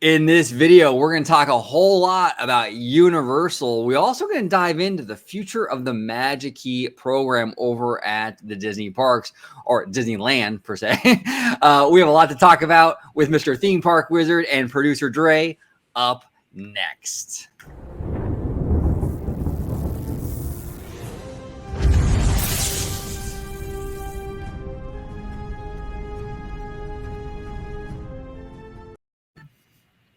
In this video, we're going to talk a whole lot about Universal. We're also going to dive into the future of the Magic Key program over at the Disney parks, or Disneyland per se. We have a lot to talk about with Mr. Theme Park Wizard and producer Dre up next.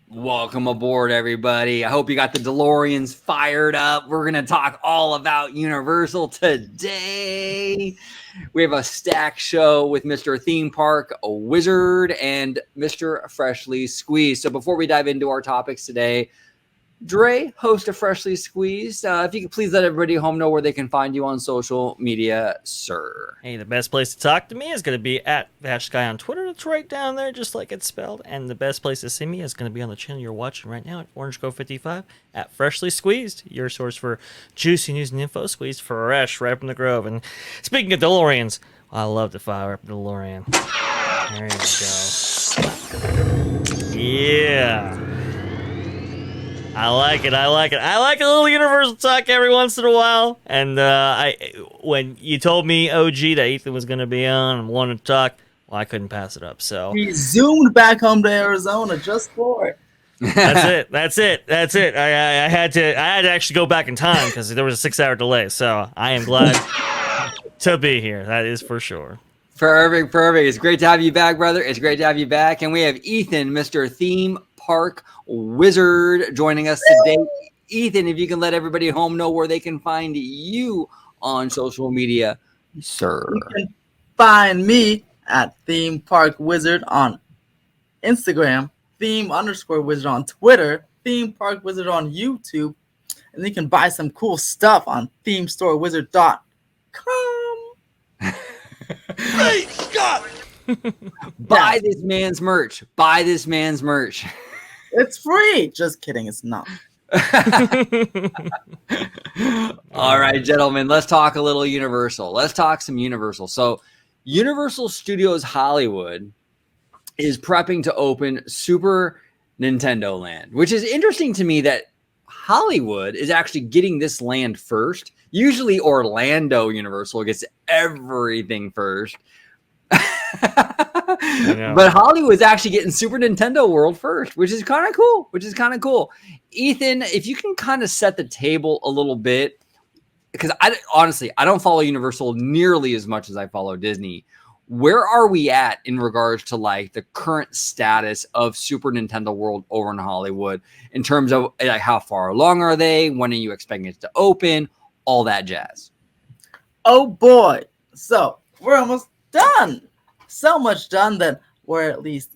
Welcome aboard, everybody. I hope you got the DeLoreans fired up. We're going to talk all about Universal today. We have a stack show with Mr. Theme Park Wizard and Mr. Freshly Squeezed. So before we dive into our topics today, Dre, host of Freshly Squeezed. If you could please let everybody home know where they can find you on social media, sir. Hey, the best place to talk to me is going to be at VashSky on Twitter. It's right down there, just like it's spelled. And the best place to see me is going to be on the channel you're watching right now at OrangeGrove55 at Freshly Squeezed, your source for juicy news and info squeezed fresh right from the Grove. And speaking of DeLoreans, I love to fire up a DeLorean. There you go. Yeah. I like it. I like a little Universal talk every once in a while. And when you told me, OG, that Ethan was going to be on and wanted to talk, well, I couldn't pass it up. So he zoomed back home to Arizona just for it. That's it. I had to actually go back in time because there was a 6-hour delay. So I am glad to be here. That is for sure. Perfect. It's great to have you back, brother. It's great to have you back. And we have Ethan, Mr. Theme Park Wizard, joining us today. Ethan, if you can let everybody at home know where they can find you on social media, sir. You can find me at Theme Park Wizard on Instagram, Theme_Wizard on Twitter, Theme Park Wizard on YouTube, and you can buy some cool stuff on ThemeStoreWizard.com. Hey, Scott! Buy this man's merch. It's free. Just kidding. It's not. All right, gentlemen, let's talk a little Universal. Let's talk some Universal. So Universal Studios Hollywood is prepping to open Super Nintendo Land, which is interesting to me that Hollywood is actually getting this land first. Usually Orlando Universal gets everything first. But Hollywood's actually getting Super Nintendo World first, which is kind of cool. Ethan, if you can kind of set the table a little bit, because I don't follow Universal nearly as much as I follow Disney. Where are we at in regards to like the current status of Super Nintendo World over in Hollywood in terms of like how far along are they? When are you expecting it to open? All that jazz. Oh boy. So we're almost done. So much done that we're at least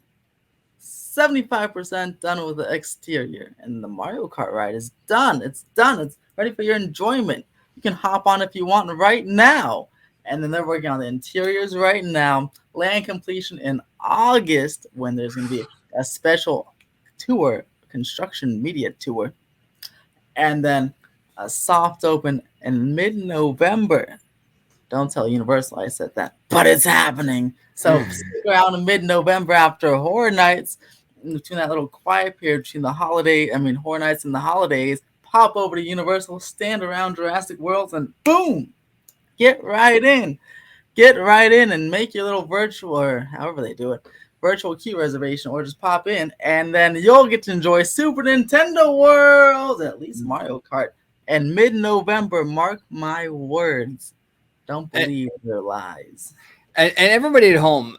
75% done with the exterior. And the Mario Kart ride is done. It's done. It's ready for your enjoyment. You can hop on if you want right now. And then they're working on the interiors right now. Land completion in August when there's going to be a special tour, construction media tour. And then a soft open in mid-November. Don't tell Universal I said that, but it's happening. So stick around in mid-November after Horror Nights, between that little quiet period between the Horror Nights and the holidays, pop over to Universal, stand around Jurassic World, and boom, get right in and make your little virtual, or however they do it, virtual queue reservation, or just pop in, and then you'll get to enjoy Super Nintendo World, at least Mario Kart, and mid-November, mark my words. Don't believe their lies. And everybody at home,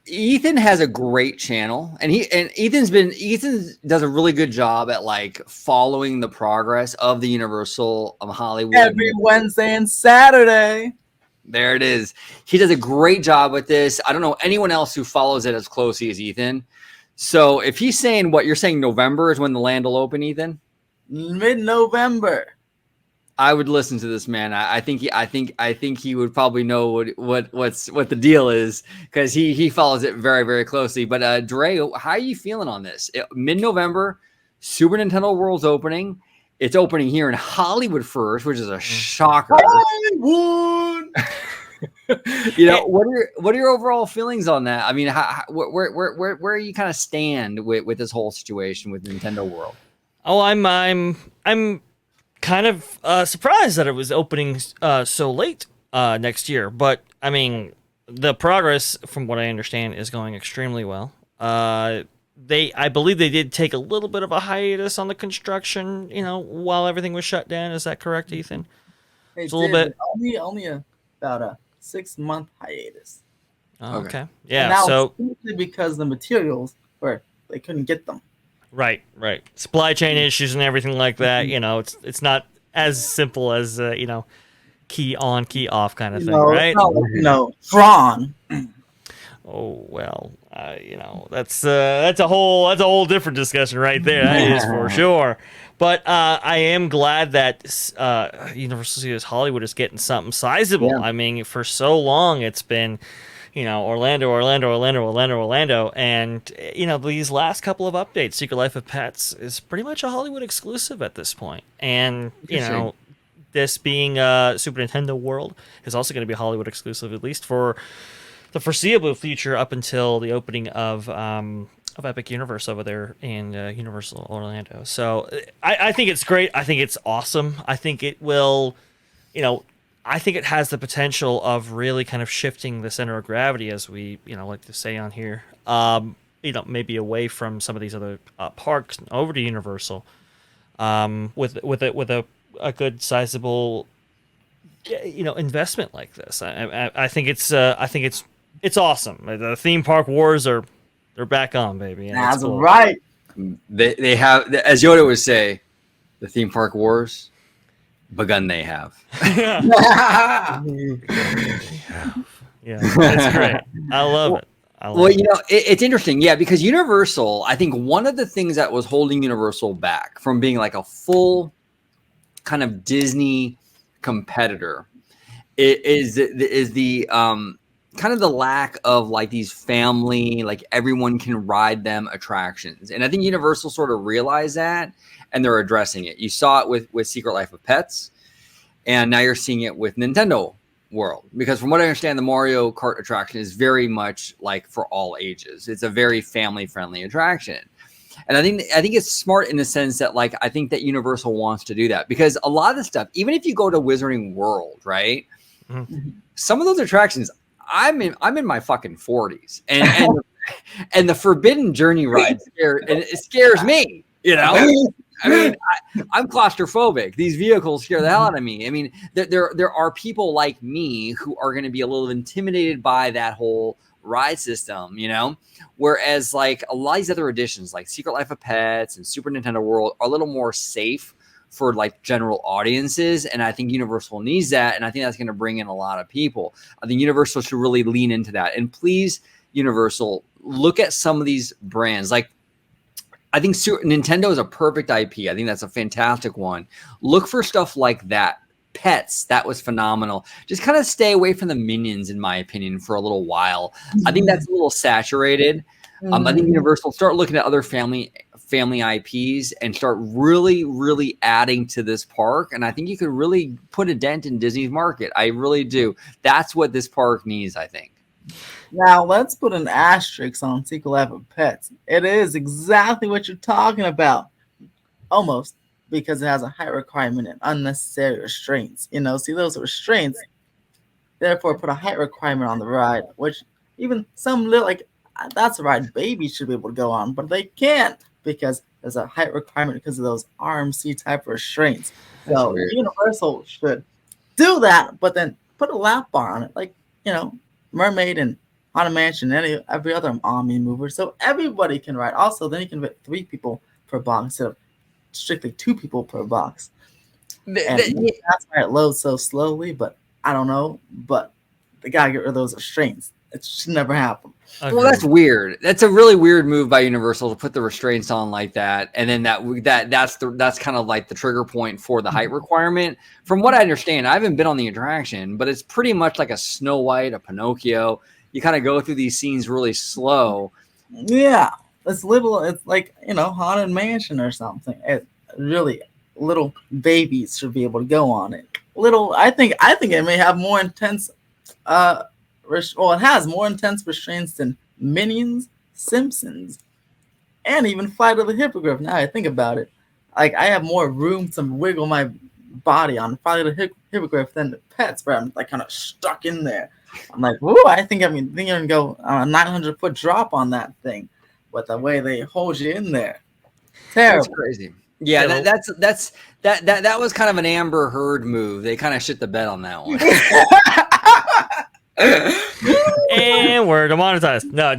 Ethan has a great channel, and Ethan does a really good job at like following the progress of the Universal Hollywood every Wednesday and Saturday. There it is. He does a great job with this. I don't know anyone else who follows it as closely as Ethan. So if he's saying what you're saying, November is when the land will open, Ethan? Mid-November. I would listen to this man. I think he would probably know what the deal is, because he follows it very, very closely. But Dre, how are you feeling on this? Mid-November, Super Nintendo World's opening. It's opening here in Hollywood first, which is a shocker. Hollywood. What are your overall feelings on that? I mean, where you kind of stand with this whole situation with Nintendo World? Oh, I'm kind of surprised that it was opening so late next year. But I mean, the progress, from what I understand, is going extremely well. I believe they did take a little bit of a hiatus on the construction, while everything was shut down. Is that correct, Ethan? They It's a little did, bit. but only about a 6-month hiatus. Oh, Okay. okay. And Yeah. that was So simply because the materials they couldn't get them. right. Supply chain issues and everything like that. It's not as simple as key on, key off kind of thing, It's right? not like, drawn. Oh well, that's a whole different discussion right there. That is for sure. But I am glad that Universal Studios Hollywood is getting something sizable. Yeah. I mean, for so long it's been, Orlando, and these last couple of updates, Secret Life of Pets is pretty much a Hollywood exclusive at this point, and this being Super Nintendo World is also going to be a Hollywood exclusive, at least for the foreseeable future, up until the opening of Epic Universe over there in Universal Orlando. So I think it's great. I think it's awesome. I think it will, I think it has the potential of really kind of shifting the center of gravity, as we like to say on here. Maybe away from some of these other parks and over to Universal, with a good sizable investment like this. I think it's awesome. The theme park wars they're back on, baby. And That's cool. right. They have, as Yoda would say, the theme park wars begun. They have. Yeah, that's great. I love it. It's interesting, because Universal, I think one of the things that was holding Universal back from being like a full kind of Disney competitor is the kind of the lack of like these family, like everyone can ride them attractions. And I think Universal sort of realized that, and they're addressing it. You saw it with Secret Life of Pets, and now you're seeing it with Nintendo World, because from what I understand, the Mario Kart attraction is very much like for all ages. It's a very family friendly attraction. And I think it's smart in the sense that, like, I think that Universal wants to do that, because a lot of the stuff, even if you go to Wizarding World, right? Mm-hmm. Some of those attractions, I'm in my fucking 40s, and the Forbidden Journey ride scares me. I mean, I'm claustrophobic. These vehicles scare the hell out of me. I mean, there are people like me who are going to be a little intimidated by that whole ride system, whereas like a lot of these other editions like Secret Life of Pets and Super Nintendo World are a little more safe for like general audiences, and I think Universal needs that, and I think that's going to bring in a lot of people. I think Universal should really lean into that, and please, Universal, look at some of these brands. Like, I think Nintendo is a perfect IP. I think that's a fantastic one. Look for stuff like that. Pets, that was phenomenal. Just kind of stay away from the Minions, in my opinion, for a little while. I think that's a little saturated. I think Universal, start looking at other family IPs and start really, really adding to this park. And I think you could really put a dent in Disney's market. I really do. That's what this park needs, I think. Now, let's put an asterisk on Secret Life of Pets. It is exactly what you're talking about. Almost. Because it has a high requirement and unnecessary restraints. See those restraints, therefore put a height requirement on the ride, which even some little, like, that's a ride babies should be able to go on, but they can't because there's a height requirement because of those RMC type restraints. So Universal should do that, but then put a lap bar on it, like, Mermaid and Haunted Mansion and every other Omni mover, so everybody can ride. Also, then you can fit 3 people per box instead of strictly 2 people per box. And that's why it loads so slowly, but I don't know. But they gotta get rid of those restraints. It should never happen. Okay. Well, that's weird. That's a really weird move by Universal to put the restraints on like that, and then that's kind of like the trigger point for the height requirement. From what I understand, I haven't been on the attraction, but it's pretty much like a Snow White, a Pinocchio. You kind of go through these scenes really slow. Yeah, it's little. It's like Haunted Mansion or something. It really little babies should be able to go on it. I think it may have more intense Well, it has more intense restraints than Minions, Simpsons, and even Flight of the Hippogriff. Now I think about it, like I have more room to wiggle my body on Flight of the Hippogriff than the Pets, where I'm like kind of stuck in there. I'm like, whoa! I think I'm gonna go on a 900-foot drop on that thing, with the way they hold you in there. Terrible. That's crazy. Yeah, that was kind of an Amber Heard move. They kind of shit the bed on that one. And we're demonetized. No.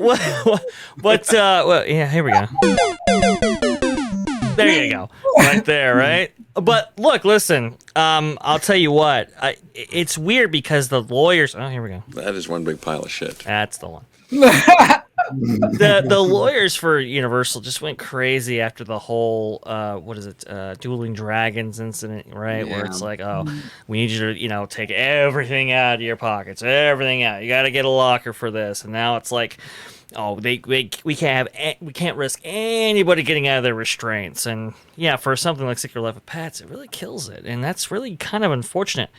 Well, yeah, here we go. There you go. Right there, right? But look, listen, I'll tell you what. It's weird because the lawyers... Oh, here we go. That is one big pile of shit. That's the one. The lawyers for Universal just went crazy after the whole Dueling Dragons incident, right? Yeah. Where it's like, oh, we need you to take everything out of your pockets, everything out. You got to get a locker for this, and now it's like, oh, we can't risk anybody getting out of their restraints, and yeah, for something like Secret Life of Pets, it really kills it, and that's really kind of unfortunate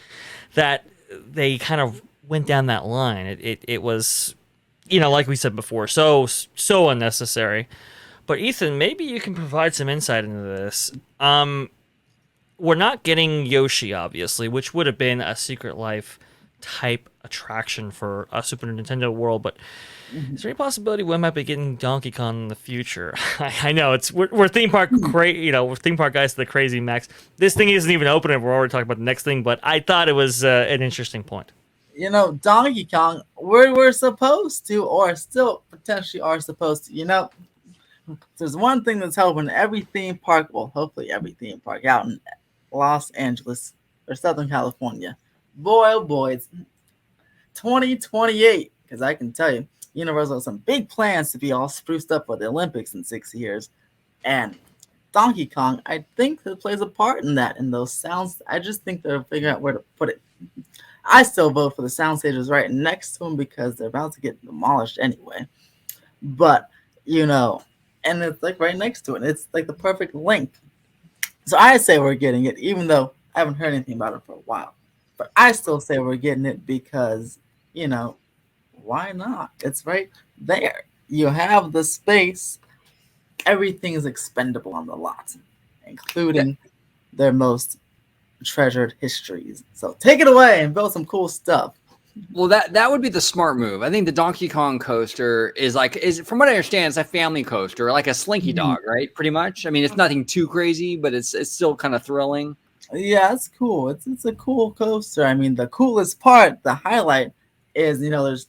that they kind of went down that line. It was. Like we said before, so unnecessary. But Ethan, maybe you can provide some insight into this. We're not getting Yoshi, obviously, which would have been a Secret Life type attraction for a Super Nintendo world. But is there any possibility we might be getting Donkey Kong in the future? I know we're theme park we're theme park guys to the crazy max. This thing isn't even open, and we're already talking about the next thing. But I thought it was an interesting point. Donkey Kong, we're supposed to, or still potentially are supposed to, there's one thing that's helping every theme park, well, hopefully every theme park out in Los Angeles or Southern California. Boy, oh boy, it's 2028, because I can tell you, Universal has some big plans to be all spruced up for the Olympics in 6 years. And Donkey Kong, I think that plays a part in that, in those sounds. I just think they're figuring out where to put it. I still vote for the sound stages right next to them because they're about to get demolished anyway. But, and it's like right next to it. It's like the perfect link. So I say we're getting it, even though I haven't heard anything about it for a while. But I still say we're getting it because, why not? It's right there. You have the space. Everything is expendable on the lot, including their most treasured histories. So take it away and build some cool stuff. Well, that would be the smart move. I think the Donkey Kong coaster is from what I understand, it's a family coaster, like a Slinky Dog, right? Pretty much. I mean, it's nothing too crazy, but it's still kind of thrilling. Yeah, it's cool. It's a cool coaster. I mean, the coolest part, the highlight is, there's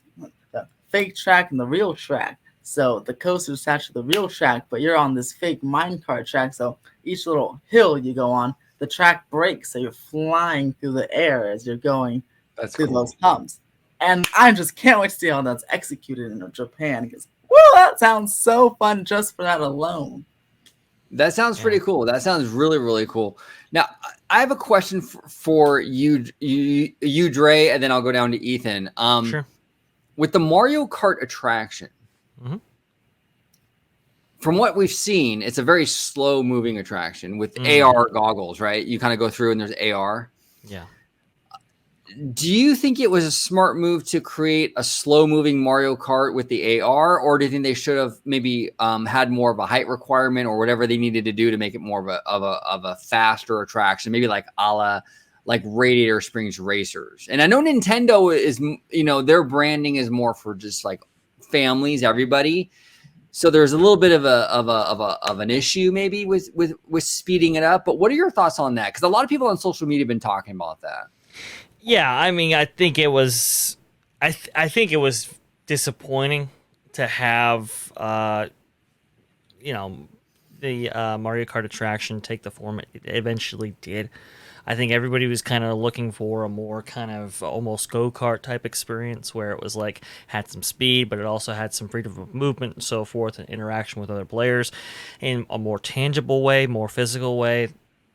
the fake track and the real track. So the coaster is attached to the real track, but you're on this fake minecart track. So each little hill you go on, the track breaks, so you're flying through the air as you're going through those humps. And I just can't wait to see how that's executed in Japan, because, that sounds so fun just for that alone. That sounds pretty cool. That sounds really, really cool. Now, I have a question for you, Dre, and then I'll go down to Ethan. Sure. With the Mario Kart attraction, from what we've seen, it's a very slow-moving attraction with AR goggles, right? You kind of go through and there's AR. Yeah. Do you think it was a smart move to create a slow-moving Mario Kart with the AR, or do you think they should have maybe had more of a height requirement or whatever they needed to do to make it more of a faster attraction, maybe like a la like Radiator Springs Racers? And I know Nintendo is, their branding is more for just like families, everybody. So there's a little bit of an issue maybe with speeding it up. But what are your thoughts on that? Because a lot of people on social media have been talking about that. Yeah, I mean, I think it was, I think it was disappointing to have, the Mario Kart attraction take the form it eventually did. I think everybody was kind of looking for a more kind of almost go-kart type experience where it was like had some speed, but it also had some freedom of movement and so forth and interaction with other players in a more tangible way, more physical way.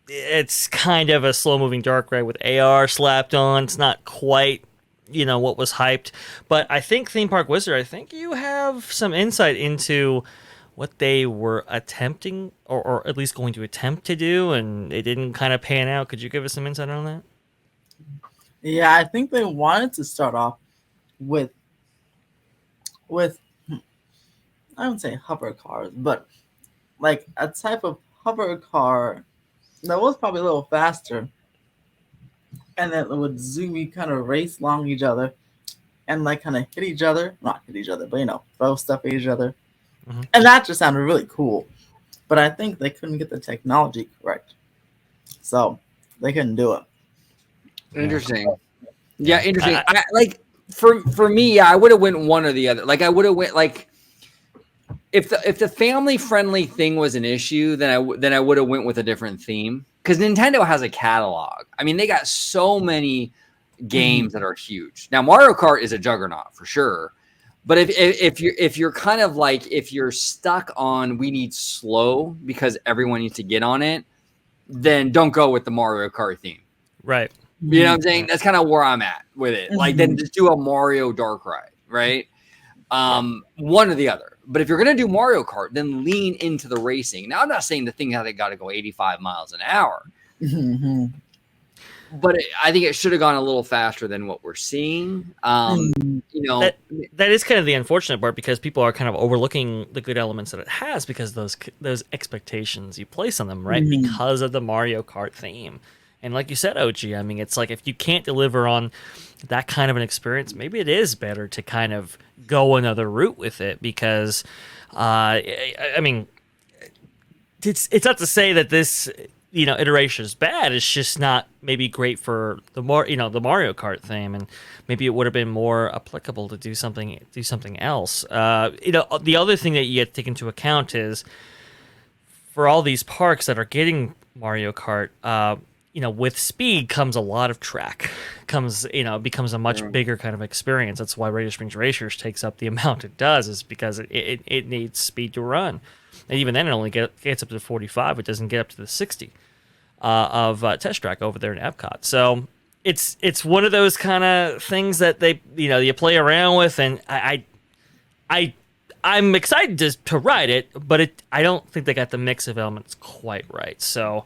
It's kind of a slow-moving dark ride with AR slapped on. It's not quite, what was hyped. But I think Theme Park Wizard, I think you have some insight into what they were attempting or at least going to attempt to do, and it didn't kind of pan out. Could you give us some insight on that? Yeah, I think they wanted to start off with with I wouldn't say hover cars, but like a type of hover car that was probably a little faster, and then it would zoomy kind of race along each other and like kind of hit each other, not hit each other, but throw stuff at each other, Mhm. and that just sounded really cool. But I think they couldn't get the technology correct, so they couldn't do it. Interesting. Yeah. Yeah, interesting. I like for me, yeah, I would have went one or the other. Like I would have went like if the family friendly thing was an issue, then I would have went with a different theme because Nintendo has a catalog. I mean, they got so many games that are huge. Now Mario Kart is a juggernaut for sure. But if you're kind of like if you're stuck on we need slow because everyone needs to get on it, then don't go with the Mario Kart theme. Right. You know what I'm saying? That's kind of where I'm at with it. Like then just do a Mario Dark Ride, right? One or the other. But if you're gonna do Mario Kart, then lean into the racing. Now I'm not saying the thing how they got to go 85 miles an hour, but I think it should have gone a little faster than what we're seeing. That is kind of the unfortunate part because people are kind of overlooking the good elements that it has because those expectations you place on them, right? Because of the Mario Kart theme. And like you said, OG, I mean, it's like if you can't deliver on that kind of an experience, maybe it is better to kind of go another route with it because, I mean, it's not to say that this iteration is bad. It's just not maybe great for the the Mario Kart theme, and maybe it would have been more applicable to do something else. The other thing that you have to take into account is for all these parks that are getting Mario Kart. With speed comes a lot of track. Becomes a much bigger kind of experience. That's why Radiator Springs Racers takes up the amount it does, is because it needs speed to run. And even then, it only gets up to 45. It doesn't get up to the 60 of test track over there in Epcot. So it's one of those kind of things that they you play around with, and I'm excited to ride it, but I don't think they got the mix of elements quite right. So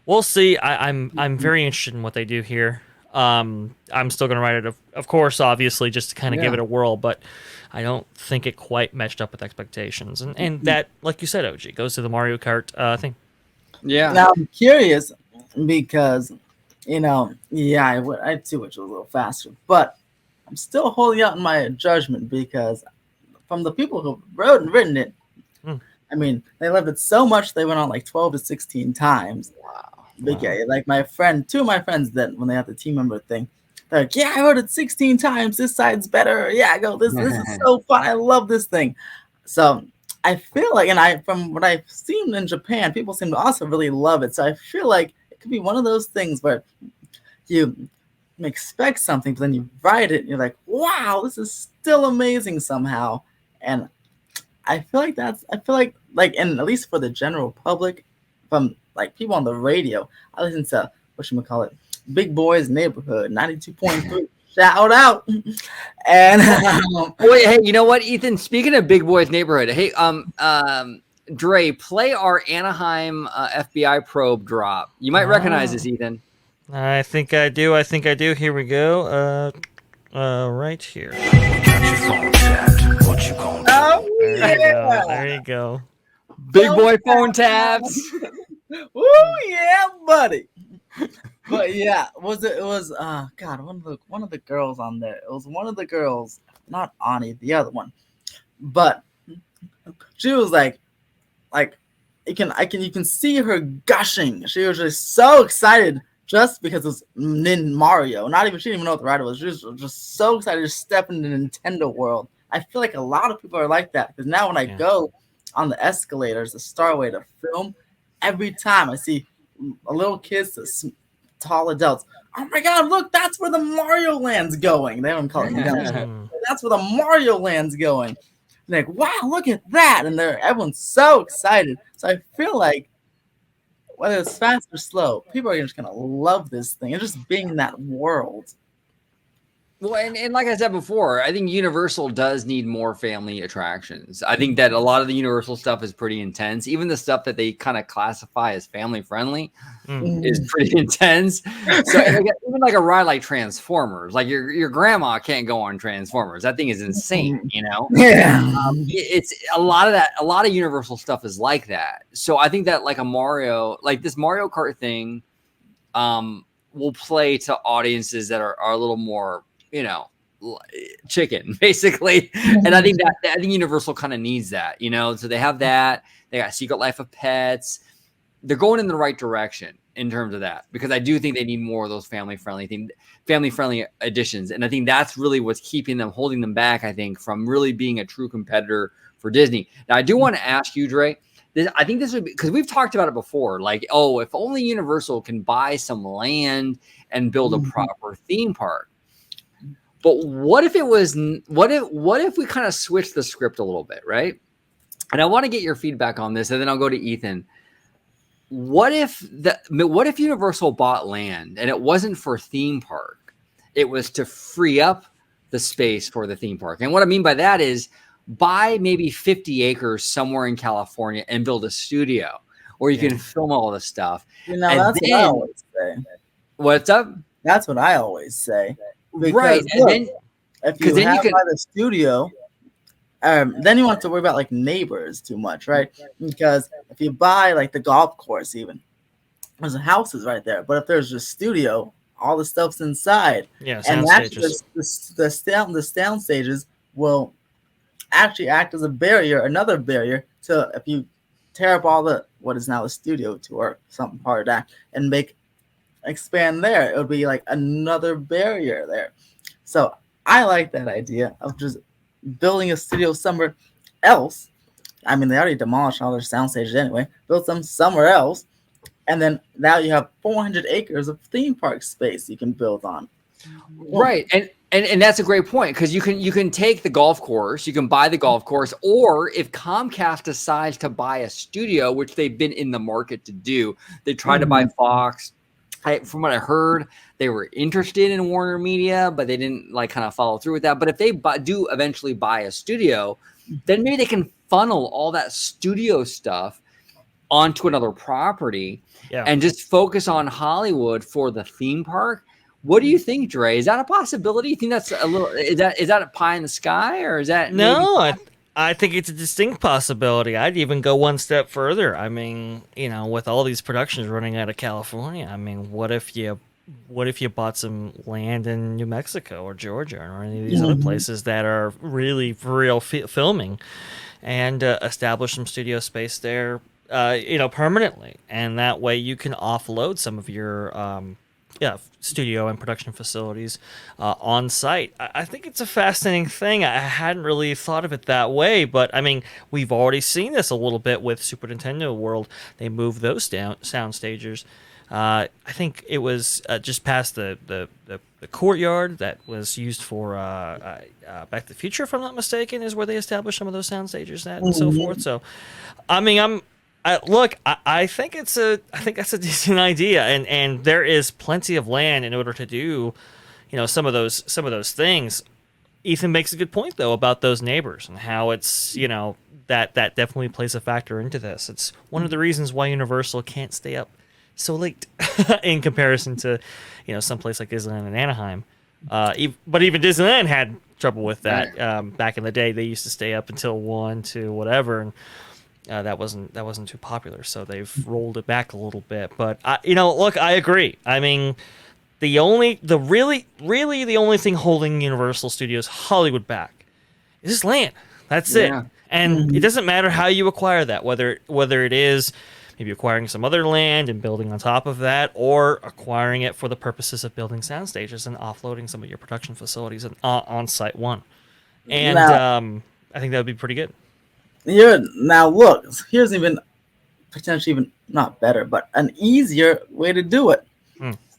we'll see. I'm very interested in what they do here. I'm still going to ride it, of course, obviously, just to kind of give it a whirl, but I don't think it quite matched up with expectations. And that, like you said, OG, goes to the Mario Kart thing. Yeah. Now I'm curious because, I too wish it was a little faster, but I'm still holding out in my judgment because from the people who wrote and written it, I mean, they loved it so much they went on like 12 to 16 times. Wow. Yeah, like two of my friends that when they had the team member thing, they're like, yeah, I wrote it 16 times. This side's better. Yeah, I go, this is so fun. I love this thing. So I feel like, and from what I've seen in Japan, people seem to also really love it. So I feel like it could be one of those things where you expect something, but then you ride it and you're like, wow, this is still amazing somehow. And I feel like and at least for the general public, from like people on the radio, I listen to Big Boys Neighborhood 92.3. Shout out. And wait, hey, you know what, Ethan? Speaking of Big Boys Neighborhood, hey, Dre, play our Anaheim FBI probe drop. You might recognize this, Ethan. I think I do. Here we go. Right here. There you go. Big boy phone taps. Woo, yeah, buddy. But yeah, it was God, one of the girls on there. It was one of the girls, not Ani, the other one. But she was like you can see her gushing. She was just so excited just because it was Mario. She didn't even know what the rider was. She was just so excited to step into the Nintendo world. I feel like a lot of people are like that because now when I go on the escalators, the Starway to film, every time I see a little kids to tall adults, oh my God, look, that's where the Mario Land's going. They don't call it that's where the Mario Land's going. And like, wow, look at that. And everyone's so excited. So I feel like whether it's fast or slow, people are just going to love this thing and just being in that world. Well, and like I said before, I think Universal does need more family attractions. I think that a lot of the Universal stuff is pretty intense. Even the stuff that they kind of classify as family friendly is pretty intense. So even like a ride like Transformers, like your grandma can't go on Transformers. That thing is insane, you know? Yeah. It's a lot of that. A lot of Universal stuff is like that. So I think that like a Mario, like this Mario Kart thing, will play to audiences that are a little more, you know, chicken basically. And I think Universal kind of needs that, you know. So they have that. They got Secret Life of Pets. They're going in the right direction in terms of that, because I do think they need more of those family friendly additions. And I think that's really what's holding them back, I think, from really being a true competitor for Disney. Now, I do want to ask you, Dre, I think this would be, because we've talked about it before, like, oh, if only Universal can buy some land and build a proper theme park. But what if we kind of switch the script a little bit, right? And I want to get your feedback on this, and then I'll go to Ethan. What if Universal bought land and it wasn't for theme park? It was to free up the space for the theme park. And what I mean by that is buy maybe 50 acres somewhere in California and build a studio where you can film all the stuff. You know, that's what I always say. What's up? That's what I always say. Because, right. Look, and then, if you have by the studio, then you want to worry about like neighbors too much, right? Because if you buy like the golf course, even there's houses right there. But if there's a studio, all the stuff's inside. Yeah, and that's just the sound stages will actually act as another barrier to if you tear up all the what is now the studio tour, or something part of that, and expand there, it would be like another barrier there. So I like that idea of just building a studio somewhere else. I mean, they already demolished all their sound stages anyway. Build them somewhere else, and then now you have 400 acres of theme park space you can build on. Right, and that's a great point, because you can take the golf course, you can buy the golf course, or if Comcast decides to buy a studio, which they've been in the market to do, they tried to buy Fox. From what I heard, they were interested in Warner Media, but they didn't kind of follow through with that. But if they do eventually buy a studio, then maybe they can funnel all that studio stuff onto another property and just focus on Hollywood for the theme park. What do you think, Dre? Is that a possibility? You think that's a little? Is that a pie in the sky, or is that no? I think it's a distinct possibility. I'd even go one step further. I mean, with all these productions running out of California, I mean, what if you bought some land in New Mexico or Georgia or any of these other places that are really for real filming, and establish some studio space there, permanently, and that way you can offload some of your studio and production facilities on site. I think it's a fascinating thing. I hadn't really thought of it that way, but I mean, we've already seen this a little bit with Super Nintendo World. They moved those sound stages. I think it was just past the courtyard that was used for Back to the Future, if I'm not mistaken, is where they established some of those sound stages at and so forth. So, I mean, I think that's a decent idea, and there is plenty of land in order to do, some of those things. Ethan makes a good point though about those neighbors and how it's that definitely plays a factor into this. It's one of the reasons why Universal can't stay up so late in comparison to some place like Disneyland and Anaheim. But even Disneyland had trouble with that back in the day. They used to stay up until 1, 2, whatever, and that wasn't too popular, so they've rolled it back a little bit. But look, I agree. I mean, the only thing holding Universal Studios Hollywood back is this land. That's it. And it doesn't matter how you acquire that, whether it is maybe acquiring some other land and building on top of that, or acquiring it for the purposes of building sound stages and offloading some of your production facilities on Site 1. And I think that would be pretty good. Now look, here's even potentially even not better, but an easier way to do it.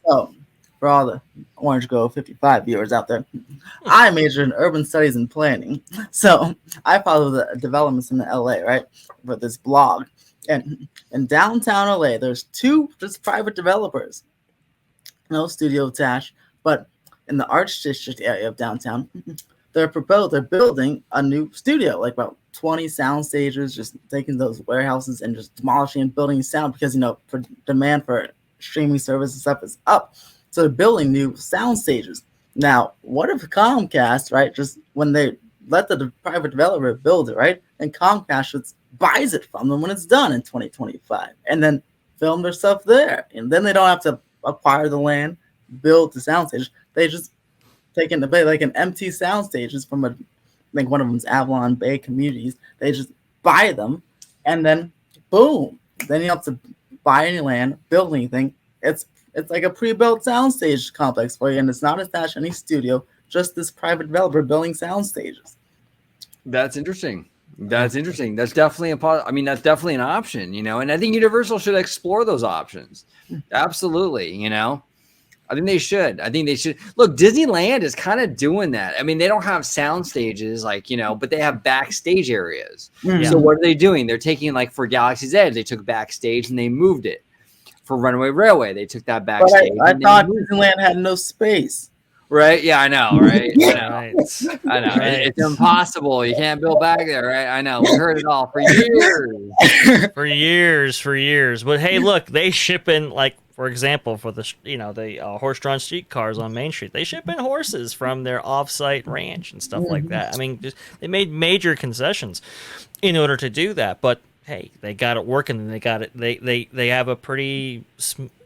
So for all the OrangeGrove55 viewers out there, I majored in urban studies and planning. So I follow the developments in the LA, right, for this blog. And in downtown LA, there's 2 just private developers. No studio attached, but in the Arts District area of downtown, they're building a new studio, like about 20 sound stages, just taking those warehouses and just demolishing and building sound because, for demand for streaming service and stuff is up. So they're building new sound stages. Now, what if Comcast, right, just when they let the private developer build it, right, and Comcast just buys it from them when it's done in 2025 and then film their stuff there. And then they don't have to acquire the land, build the sound stage. They just take into play like an empty sound stages from I think one of them's Avalon Bay Communities. They just buy them and then boom. Then you have to buy any land, build anything. It's like a pre-built soundstage complex for you, and it's not attached to any studio, just this private developer building sound stages. That's interesting. That's interesting. That's definitely that's definitely an option, and I think Universal should explore those options. Absolutely. I think they should. Look, Disneyland is kind of doing that. I mean, they don't have sound stages but they have backstage areas. Mm-hmm. So what are they doing? They're taking for Galaxy's Edge, they took backstage and they moved it. For Runaway Railway, they took that backstage. But I thought Disneyland had no space. Right? Yeah, I know, right? Right. I know. It's impossible. You can't build back there, right? I know. We heard it all for years. for years. But hey, look, they ship in for example, for the horse-drawn streetcars on Main Street, they ship in horses from their off-site ranch and stuff like that. I mean, they made major concessions in order to do that, but hey, they got it working, and they got it. They have a pretty,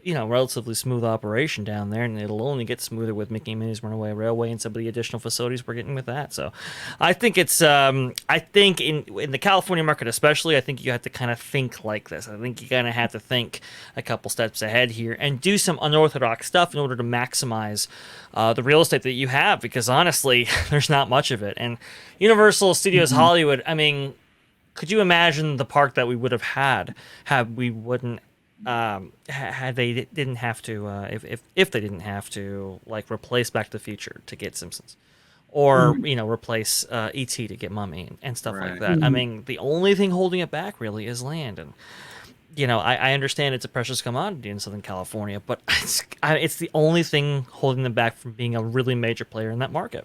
relatively smooth operation down there, and it'll only get smoother with Mickey and Minnie's Runaway Railway and some of the additional facilities we're getting with that. So, I think it's, I think in the California market especially, I think you have to kind of think like this. I think you kind of have to think a couple steps ahead here and do some unorthodox stuff in order to maximize the real estate that you have, because honestly, there's not much of it. And Universal Studios Hollywood, I mean, could you imagine the park that we would have had we wouldn't had they didn't have to if they didn't have to replace Back to the Future to get Simpsons, or replace E.T. to get Mummy and stuff like that. I mean, the only thing holding it back really is land, and I understand it's a precious commodity in Southern California, but it's the only thing holding them back from being a really major player in that market.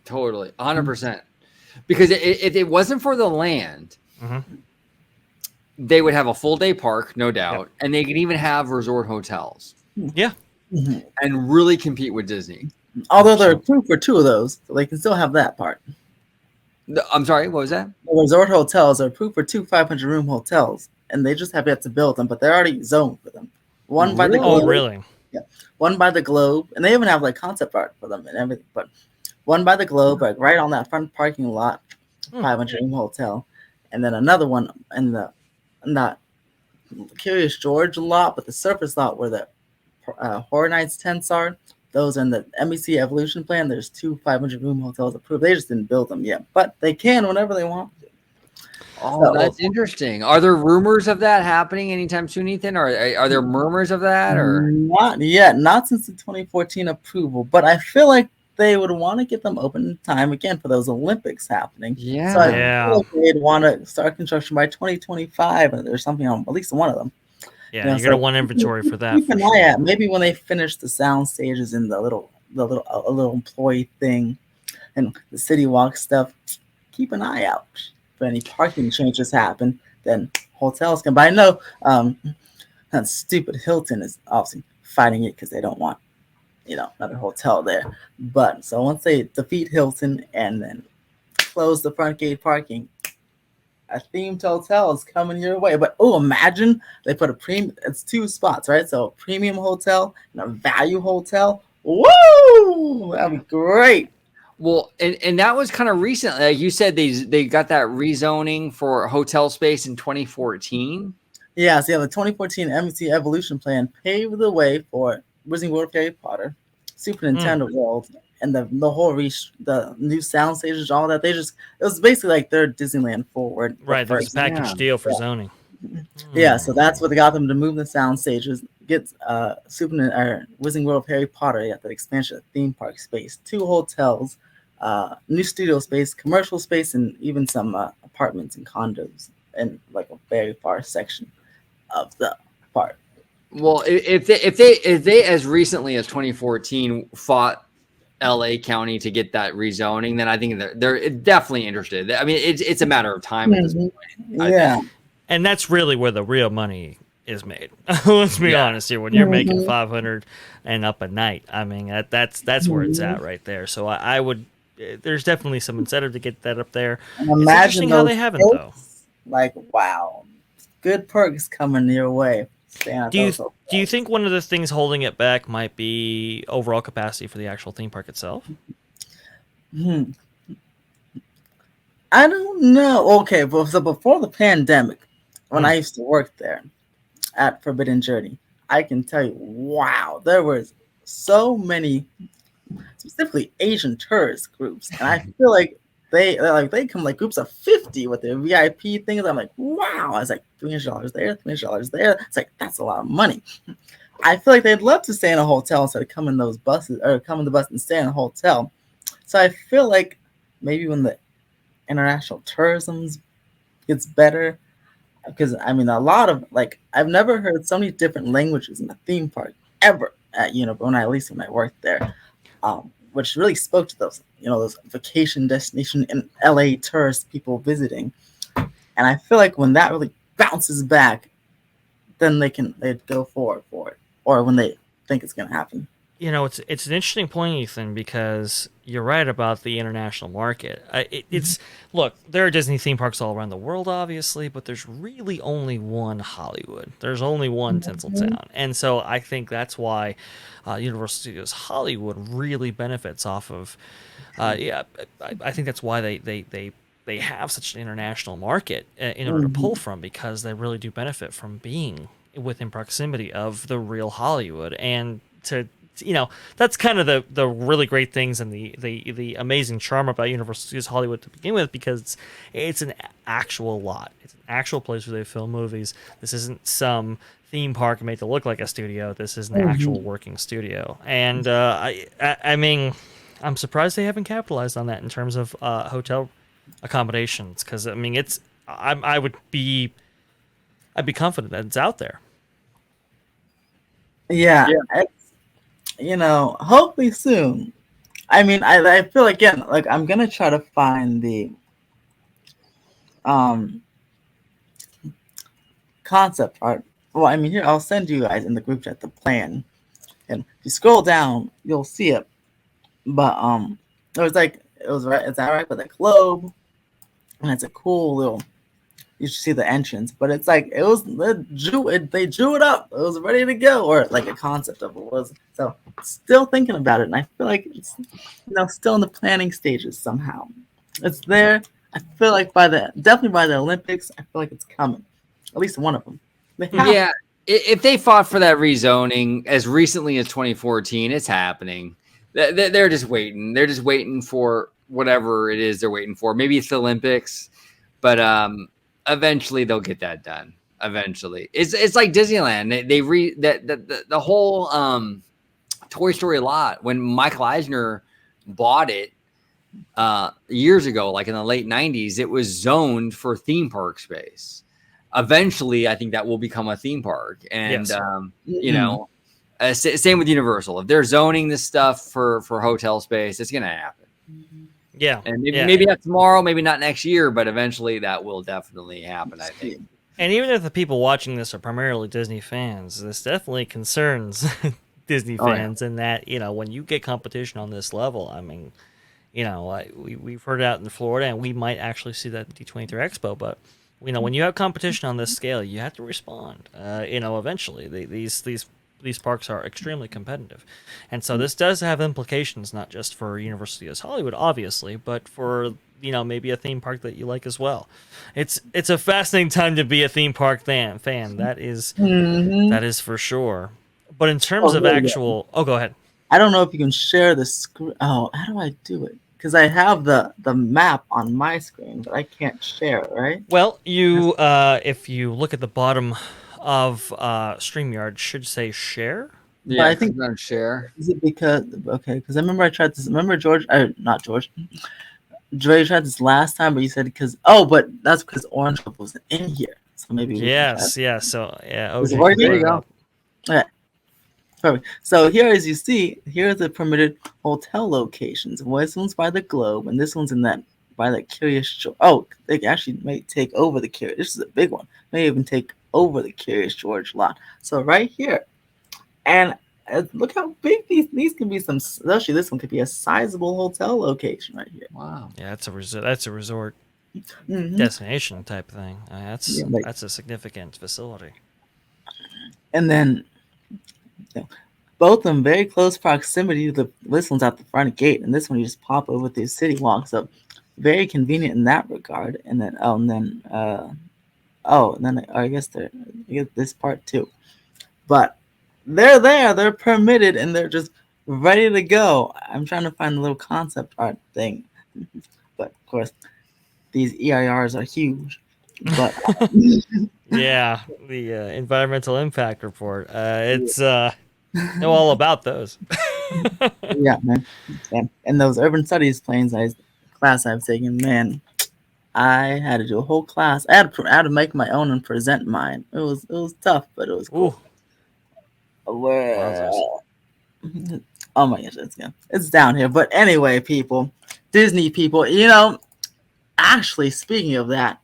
Totally, 100%. Because if it wasn't for the land, they would have a full day park, no doubt, and they could even have resort hotels. Yeah, and really compete with Disney. Although they're approved for 2 of those, so they can still have that part. I'm sorry, what was that? The resort hotels are approved for 2 500-room hotels, and they just have to build them, but they're already zoned for them. One by the Globe. Oh, really? Yeah, one by the Globe, and they even have concept art for them and everything, but. One by the Globe, right on that front parking lot, 500-room hotel, and then another one in that Curious George lot, but the surface lot where the Horror Nights tents are. Those are in the NBC Evolution plan. There's 2 500-room hotels approved. They just didn't build them yet, but they can whenever they want. Oh, that's interesting. Are there rumors of that happening anytime soon, Ethan? Or are there murmurs of that? Or not yet? Not since the 2014 approval, but I feel like they would want to get them open in time again for those Olympics happening. Yeah. So I feel like they'd want to start construction by 2025 or something on at least one of them. Yeah, you're gonna want inventory for that. Keep an eye out. Maybe when they finish the sound stages and the little employee thing and the city walk stuff, keep an eye out. If any parking changes happen, then hotels can. But I know that stupid Hilton is obviously fighting it because they don't want another hotel there. But so once they defeat Hilton and then close the front gate parking, a themed hotel is coming your way. But imagine they put it's 2 spots, right? So a premium hotel and a value hotel. Woo! That'd be great. Well, and that was kind of recent. Like you said, they got that rezoning for hotel space in 2014. Yeah, so the 2014 NBC Evolution plan paved the way for Wizarding World of Harry Potter, Super Nintendo World, and the whole the new sound stages, all that. It was basically like their Disneyland forward. Right, there's a package deal for zoning. Yeah, so that's what they got them to move the sound stages, get Wizarding World of Harry Potter at the expansion of theme park space, 2 hotels, new studio space, commercial space, and even some apartments and condos in a very far section of the park. Well, if they as recently as 2014 fought LA County to get that rezoning, then I think they're definitely interested. I mean, it's a matter of time at this point. Yeah. And that's really where the real money is made. Let's be honest here. When you're making 500 and up a night, I mean that's where it's at right there. So I would. There's definitely some incentive to get that up there. And It's interesting how they haven't though. Like, wow, good perks coming your way. Do you think one of the things holding it back might be overall capacity for the actual theme park itself? I don't know. Okay, but so before the pandemic, when I used to work there at Forbidden Journey, I can tell you, wow, there was so many, specifically Asian tourist groups, and I feel like they come like groups of 50 with their VIP things. I'm like, wow. I was like, $300 there, $300 there. It's like that's a lot of money. I feel like they'd love to stay in a hotel instead of come in those buses or come in the bus and stay in a hotel. So I feel like maybe when the international tourism gets better, because I mean a lot of like I've never heard so many different languages in a theme park ever at when I worked there, which really spoke to those those vacation destination in LA tourist people visiting. And I feel like when that really bounces back, then they'd go forward for it, or when they think it's going to happen. It's an interesting point, Ethan, because you're right about the international market. Look, there are Disney theme parks all around the world, obviously, but there's really only one Hollywood. There's only one Tinseltown, and so I think that's why Universal Studios Hollywood really benefits off of. I think that's why they have such an international market in order to pull from, because they really do benefit from being within proximity of the real Hollywood. And that's kind of the really great things and the amazing charm about Universal Studios Hollywood to begin with, because it's an actual lot. It's an actual place where they film movies. This isn't some theme park made to look like a studio. This is an actual working studio. And I mean, I'm surprised they haven't capitalized on that in terms of hotel accommodations, because I mean I'd be confident that it's out there. Yeah. Hopefully soon. I mean, I feel again like I'm gonna try to find the concept art. Well, I mean, here I'll send you guys in the group chat the plan, and if you scroll down, you'll see it. But it's right by the globe, and it's a cool little. You should see the entrance, but it's like they drew it up. It was ready to go, or like a concept of it was. So still thinking about it, and I feel like it's still in the planning stages somehow. It's there. I feel like definitely by the Olympics, I feel like it's coming. At least one of them. Yeah, if they fought for that rezoning as recently as 2014, it's happening. They're just waiting. They're just waiting for whatever it is they're waiting for. Maybe it's the Olympics, but eventually they'll get that done. Eventually, it's like Disneyland. The whole Toy Story lot, when Michael Eisner bought it years ago, like in the late 90s, it was zoned for theme park space. Eventually, I think that will become a theme park, and yes. Same with Universal. If they're zoning this stuff for hotel space, it's gonna happen. Yeah, and maybe not tomorrow, maybe not next year, but eventually that will definitely happen, I think. And even if the people watching this are primarily Disney fans, this definitely concerns Disney fans in that, when you get competition on this level, I mean, we've heard it out in Florida, and we might actually see that at D23 Expo, but when you have competition on this scale, you have to respond. Eventually, these parks are extremely competitive, and so this does have implications not just for Universal Studios Hollywood, obviously, but for maybe a theme park that you like as well. It's a fascinating time to be a theme park fan. That is for sure. But in terms of actual, go ahead. I don't know if you can share the screen. Oh, how do I do it? Because I have the map on my screen, but I can't share it, right? Well, you if you look at the bottom of StreamYard, should say share. Yeah, I think not share. Is it because because I remember I tried this. Remember George? Not George. Dre tried this last time, but you said but that's because Orange Grove wasn't in here, so maybe. Yes. So yeah. OG, there you go. Okay. Perfect. So here, as you see, here are the permitted hotel locations. Well, this one's by the Globe, and this one's in that by the Curious George. Oh, they actually may take over the Curious. This is a big one. May even take over the Curious George lot. So right here, and look how big these can be. Some, especially this one could be a sizable hotel location right here. Wow. Yeah, that's a resort Hmm. destination type thing. Yeah, like, That's a significant facility. and then you know, both of them very close proximity to the. This one's at the front gate, and this one you just pop over through city walk. So very convenient in that regard. And then I guess they're I guess this part too. But they're there, they're permitted, and they're just ready to go. I'm trying to find the little concept art thing, but of course these EIRs are huge. But Yeah, the environmental impact report. It's know all about those. yeah, man. And those urban studies class I've taken, man, I had to do a whole class. I had to make my own and present mine. It was tough, but it was Ooh, cool. wowzers. Well, oh my gosh, it's down here. But anyway, people, Disney people, actually speaking of that,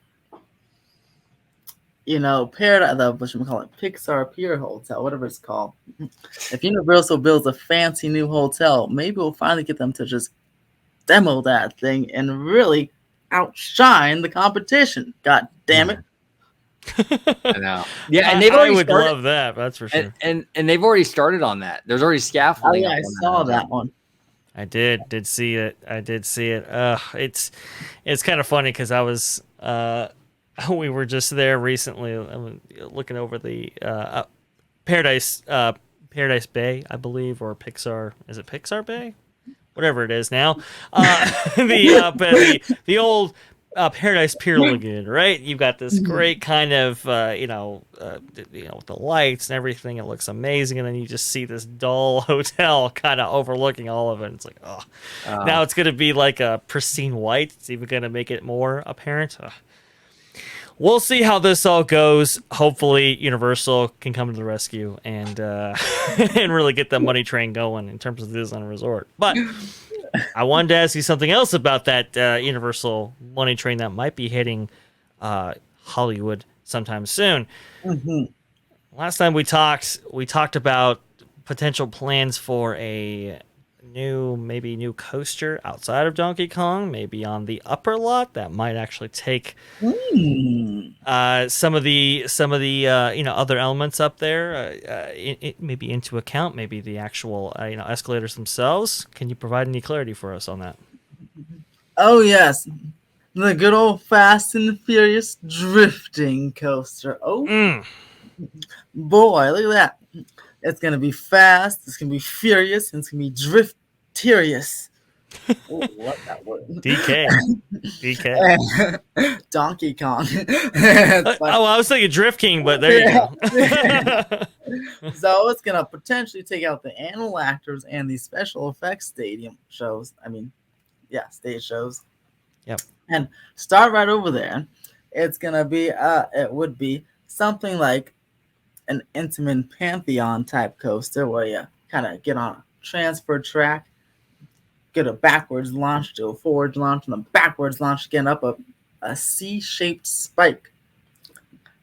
Paradise, what you call it, Pixar Pier Hotel, whatever it's called. If Universal builds a fancy new hotel, maybe we'll finally get them to just demo that thing and really outshine the competition. God damn it! I know. Yeah, and they've I already would started, love that. That's for sure. and they've already started on that. There's already Oh scaffolding yeah, up I on saw that one. I did see it. I did see it. It's kind of funny because I was we were just there recently, looking over the Paradise Bay, I believe, or Pixar. Is it Pixar Bay? Whatever it is now. The old Paradise Pier Lagoon, right? You've got this great kind of with the lights and everything. It looks amazing, and then you just see this dull hotel kind of overlooking all of it. It's like, oh, now it's gonna be like a pristine white. It's even gonna make it more apparent. We'll see how this all goes. Hopefully, Universal can come to the rescue and and really get the money train going in terms of the Disneyland Resort. But I wanted to ask you something else about that Universal money train that might be hitting Hollywood sometime soon. Hmm. Last time we talked about potential plans for a new coaster outside of Donkey Kong, maybe on the upper lot that might actually take some of the other elements up there maybe into account, maybe the actual escalators themselves. Can you provide any clarity for us on that? Oh yes, the good old Fast and Furious drifting coaster. Oh Mm. boy, look at that! It's gonna be fast. It's gonna be furious. And it's gonna be drifterious. Oh, love that word. DK. Donkey Kong. I was thinking Drift King, but there you go. So it's gonna potentially take out the animal actors and the special effects stadium shows. Stage shows. Yep. And start right over there. It's gonna be it would be something like an Intamin Pantheon type coaster where you kind of get on a transfer track, get a backwards launch to a forward launch, and a backwards launch again up a C-shaped spike.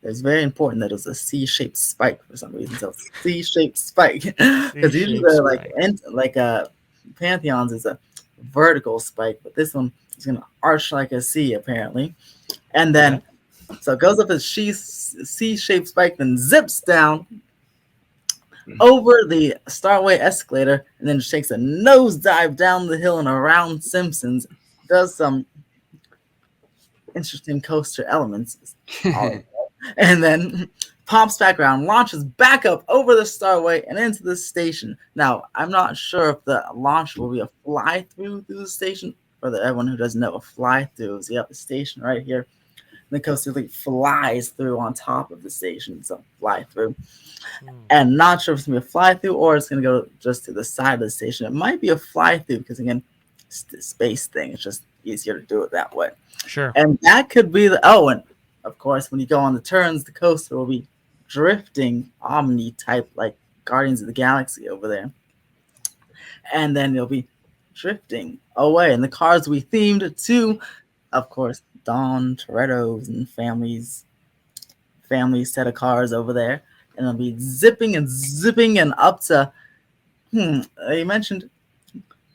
It's very important that it was a C-shaped spike for some reason. So C-shaped spike, because usually they're Pantheons is a vertical spike, but this one is gonna arch like a C apparently, and then so it goes up a C-shaped spike, then zips down over the Starway escalator, and then just takes a nosedive down the hill and around Simpsons. Does some interesting coaster elements, and then pops back around, launches back up over the Starway and into the station. Now, I'm not sure if the launch will be a fly-through through the station. For everyone who doesn't know, a fly-through is the station right here. The coaster flies through on top of the station, so fly through. And not sure if it's gonna be a fly through or it's gonna go just to the side of the station. It might be a fly through because again, it's the space thing. It's just easier to do it that way. Sure. And that could be and of course, when you go on the turns, the coaster will be drifting omni type like Guardians of the Galaxy over there. And then you'll be drifting away. And the cars we themed to, of course, Don Toretto's and family set of cars over there. And it'll be zipping and up to, you mentioned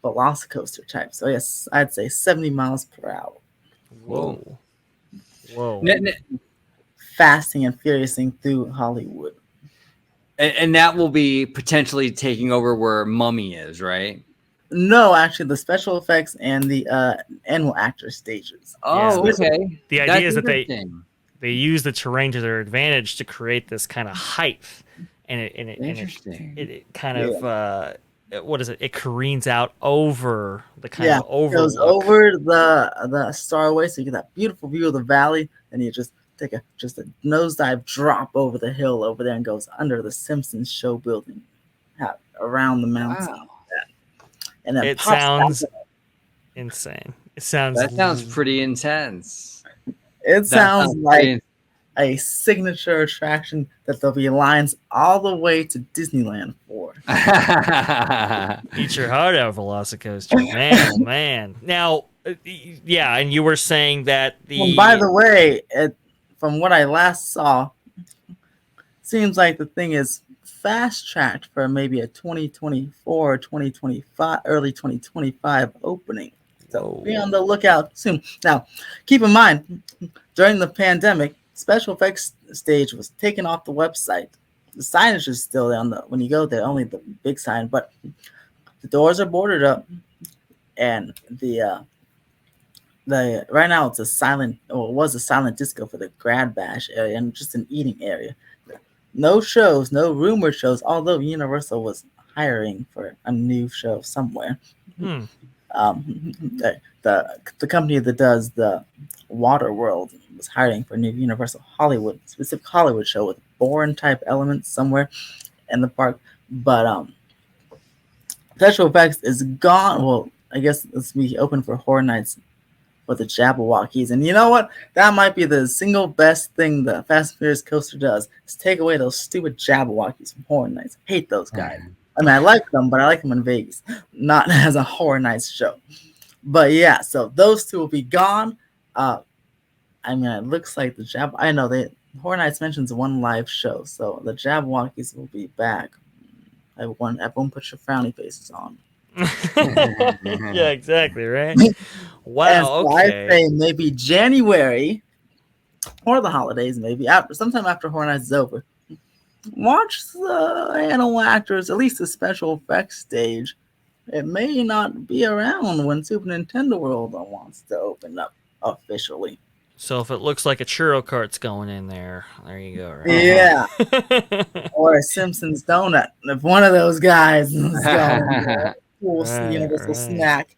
Velocicoaster type. So yes, I'd say 70 miles per hour. Whoa. Fasting and furiousing through Hollywood. And that will be potentially taking over where Mummy is, right? No, actually, the special effects and the animal actor stages. Oh, Yeah. okay. The idea is that interesting. they use the terrain to their advantage to create this kind of height, and it kind of what is it? It careens out over the kind of overlook. It goes over the starway, so you get that beautiful view of the valley, and you just take a nosedive drop over the hill over there and goes under the Simpsons show building, around the mountain. Wow. And then It sounds insane. That sounds pretty intense. It sounds like a signature attraction that there'll be lines all the way to Disneyland for. Eat your heart out, Velocicoaster. Man, oh man. Now, yeah, and you were saying that By the way, from what I last saw, seems like the thing is fast-tracked for maybe a 2024 or 2025, early 2025 opening. So be on the lookout soon. Now, keep in mind, during the pandemic, special effects stage was taken off the website. The signage is still there when you go there, only the big sign, but the doors are boarded up, and the right now it was a silent disco for the Grad Bash area and just an eating area. No shows, no rumored shows, although Universal was hiring for a new show somewhere. The company that does the Water World was hiring for a new Universal specific Hollywood show with Bourne type elements somewhere in the park. But special effects is gone. Well, I guess it's be open for Horror Nights with the Jabberwockies. And you know what? That might be the single best thing the Fast and Furious coaster does, is take away those stupid Jabberwockies from Horror Nights. I hate those guys. I mean, I like them, but I like them in Vegas, not as a Horror Nights show. But yeah, so those two will be gone. I mean, it looks like I know Horror Nights mentions one live show, so the Jabberwockies will be back. Everyone put your frowny faces on. Yeah, exactly, right? Wow. And so okay. I'd say maybe January or the holidays, maybe sometime after Horror Nights is over. Watch the animal actors, at least the special effects stage. It may not be around when Super Nintendo World wants to open up officially. So if it looks like a churro cart's going in there you go, right? Yeah. Or a Simpsons donut. If one of those guys is going, cool Universal snack.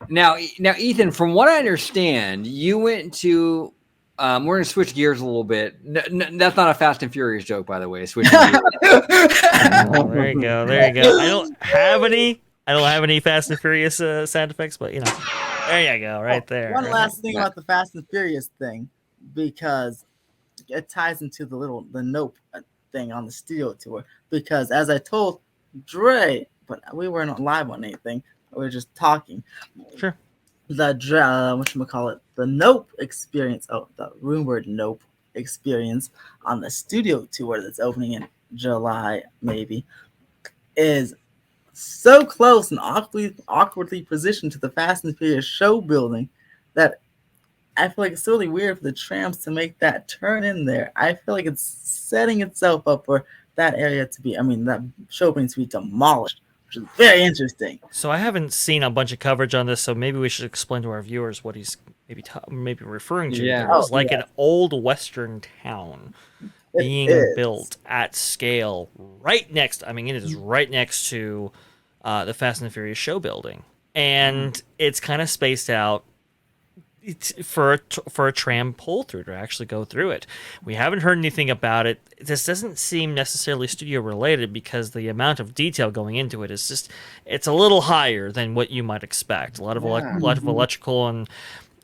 Now, Ethan, from what I understand, you went to. We're going to switch gears a little bit. That's not a Fast and Furious joke, by the way. Switching gears. There you go. I don't have any Fast and Furious sound effects, but there you go, right there. One last thing about the Fast and Furious thing, because it ties into the Nope thing on the studio tour. Because as I told Dre, but we weren't live on anything. We were just talking. Sure. The Nope experience. Oh, the rumored Nope experience on the studio tour that's opening in July, maybe, is so close and awkwardly positioned to the Fast and Furious show building that I feel like it's really weird for the trams to make that turn in there. I feel like it's setting itself up for that area that show building to be demolished, which is very interesting. So I haven't seen a bunch of coverage on this, so maybe we should explain to our viewers what he's maybe referring to. Yeah. It's like an old Western town being built at scale right next. I mean, it is right next to the Fast and Furious show building, and it's kind of spaced out. It's for a tram pull through to actually go through it. We haven't heard anything about it. This doesn't seem necessarily studio related because the amount of detail going into it is it's a little higher than what you might expect. A lot of electrical and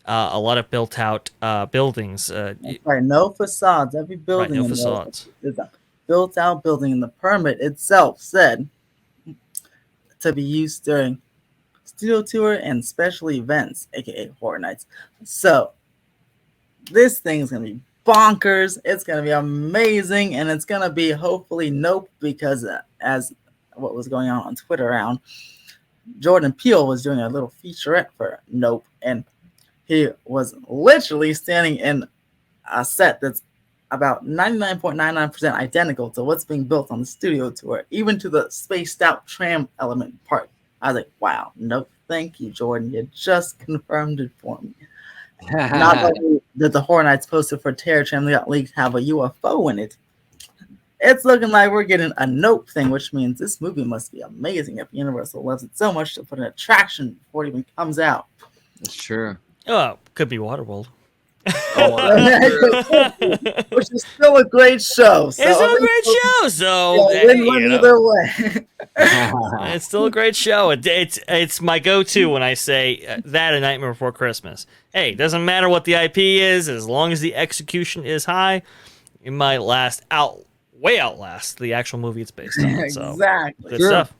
a lot of built out buildings. Right, no facades. Every building. Right, no facades. Is a built-out building, and the permit itself said to be used during studio tour and special events, aka Horror Nights. So this thing is gonna be bonkers. It's gonna be amazing, and it's gonna be hopefully Nope, because as what was going on Twitter around, Jordan Peele was doing a little featurette for Nope, and he was literally standing in a set that's about 99.99% identical to what's being built on the studio tour, even to the spaced out tram element part. I was like, wow, Nope, thank you, Jordan. You just confirmed it for me. Not only did the Horror Nights poster for Terror Tram that got leaked have a UFO in it, it's looking like we're getting a Nope thing, which means this movie must be amazing if Universal loves it so much to put an attraction before it even comes out. That's true. Oh, could be Waterworld. Which is still a great show. So It's still a great show, so yeah, hey, win-win you know. either way. It's still a great show. It's my go-to when I say that A Nightmare Before Christmas. Hey, it doesn't matter what the IP is, as long as the execution is high, it might way outlast the actual movie it's based on. So, Exactly. good stuff.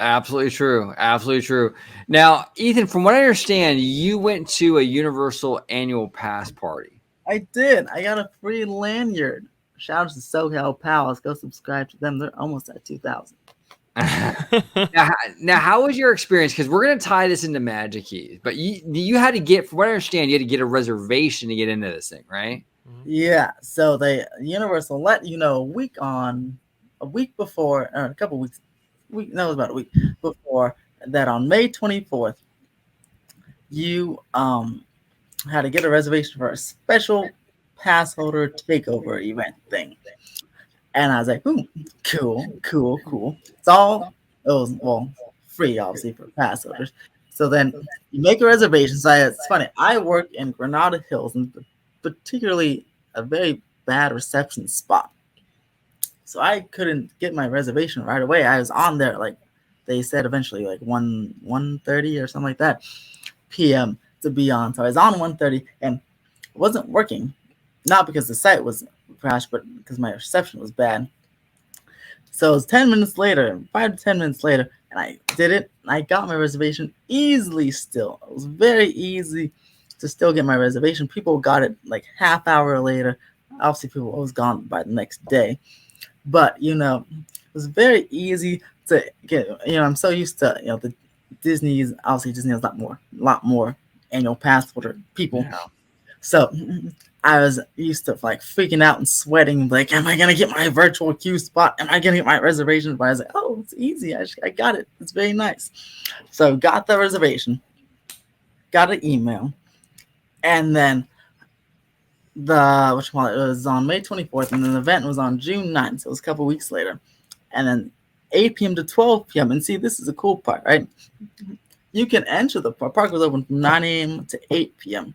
Absolutely true. Absolutely true. Now, Ethan, from what I understand, you went to a Universal annual pass party. I did. I got a free lanyard. Shout out to SoCal Pals. Go subscribe to them. They're almost at 2,000. Now, how was your experience? Because we're going to tie this into Magic Keys, but you had to get, from what I understand, you had to get a reservation to get into this thing, right? Yeah. So Universal let you know a week before, or a couple weeks. It was about a week before that, on May 24th, you had to get a reservation for a special Passholder Takeover event thing. And I was like, ooh, cool. It was free, obviously, for pass holders. So then you make a reservation. So it's funny. I work in Granada Hills, and particularly a very bad reception spot. So I couldn't get my reservation right away. I was on there, like they said, eventually, like 1:30 or something like that p.m. to be on. So I was on 1:30 and it wasn't working. Not because the site was crashed, but because my reception was bad. So it was 10 minutes later, 5 to 10 minutes later, and I did it. I got my reservation easily still. It was very easy to still get my reservation. People got it like half hour later. Obviously, people was gone by the next day. But, it was very easy to get. I'm so used to, the Disney's, obviously Disney has a lot more annual pass holder people. Yeah. So I was used to like freaking out and sweating, like, am I going to get my virtual queue spot? Am I going to get my reservation? But I was like, oh, it's easy. I got it. It's very nice. So got the reservation, got an email, and then it was on May 24th, and then the event was on June 9th, so it was a couple weeks later. And then 8 p.m. to 12 p.m. And see, this is the cool part, right? You can enter the park was open from 9 a.m. to 8 p.m.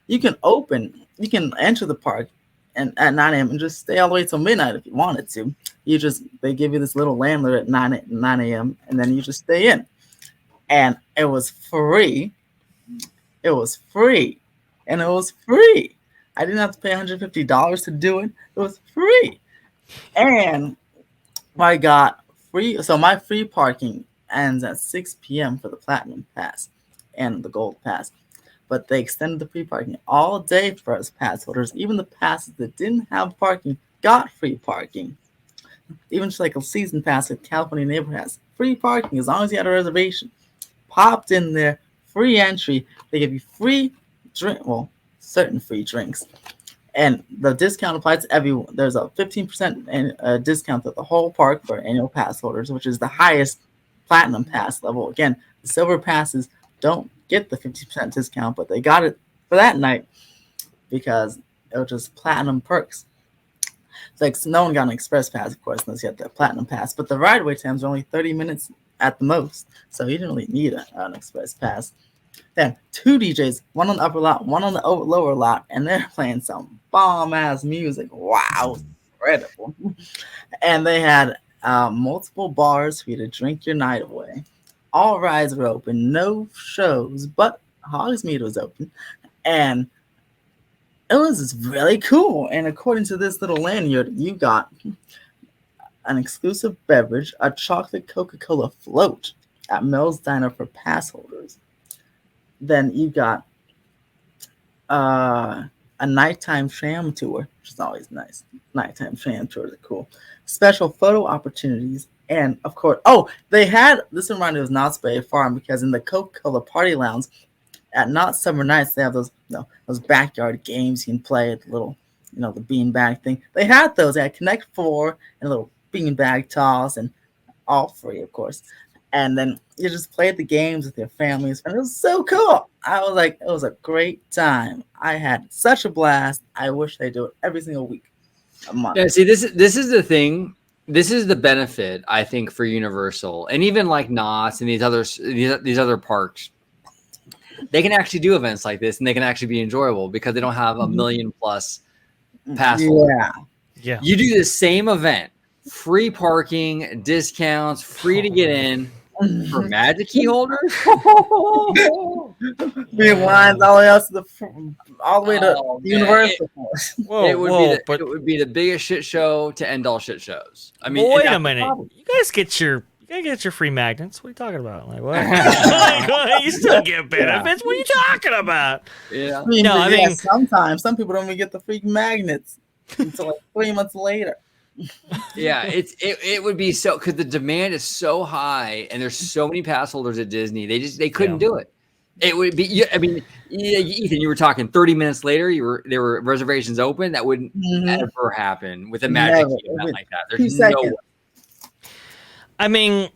You can enter the park and at 9 a.m. and just stay all the way till midnight if you wanted to. They give you this little landlord at 9 a.m. and then you just stay in. And it was free. It was free. And it was free. I didn't have to pay $150 to do it. It was free. And I got free. So my free parking ends at 6 p.m. for the Platinum Pass and the Gold Pass. But they extended the free parking all day for us pass holders. Even the passes that didn't have parking got free parking. Even just like a season pass at California Neighborhood has free parking as long as you had a reservation. Popped in there, free entry. They give you free drink, certain free drinks. And the discount applies to everyone. There's a 15% discount at the whole park for annual pass holders, which is the highest Platinum Pass level. Again, the Silver Passes don't get the 50% discount, but they got it for that night because it was just Platinum perks. It's like, so no one got an Express Pass, of course, unless you had the Platinum Pass. But the ride-away times are only 30 minutes at the most, so you didn't really need an Express Pass. Then 2 DJs, one on the upper lot, one on the lower lot, and they're playing some bomb-ass music. Wow, incredible. And they had multiple bars for you to drink your night away. All rides were open, no shows, but Hogsmeade was open. And it was just really cool. And according to this little lanyard, you got an exclusive beverage, a chocolate Coca-Cola float at Mel's Diner for pass holders. Then you got a nighttime tram tour, which is always nice. Nighttime tram tours are cool. Special photo opportunities. And of course, they had this reminded me of Knott's Berry Farm because in the Coca-Cola Party Lounge at Knott's Summer Nights, they have those backyard games you can play at the little, the beanbag thing. They had those. They had Connect Four and a little beanbag toss, and all free, of course. And then you just played the games with your families, and it was so cool. I was like, it was a great time. I had such a blast. I wish they do it every single week, a month. Yeah, see, this is the thing. This is the benefit, I think, for Universal, and even like Knott's and these other parks. They can actually do events like this, and they can actually be enjoyable because they don't have a million plus pass holders. Yeah. You do the same event, free parking, discounts, free to get in for Magic key holders. Being lines all the way to Universal. It would be the biggest shit show to end all shit shows. I mean, wait a minute. You guys get your free magnets. What are you talking about? Like what? You still get benefits. Yeah. What are you talking about? Yeah. I mean, sometimes some people don't even get the free magnets until like 3 months later. Yeah, it would be so because the demand is so high and there's so many pass holders at Disney. They couldn't do it. It would be. I mean, Ethan, you were talking 30 minutes later. There were reservations open. That wouldn't ever happen with a Magic key event like that. There's no way. I mean,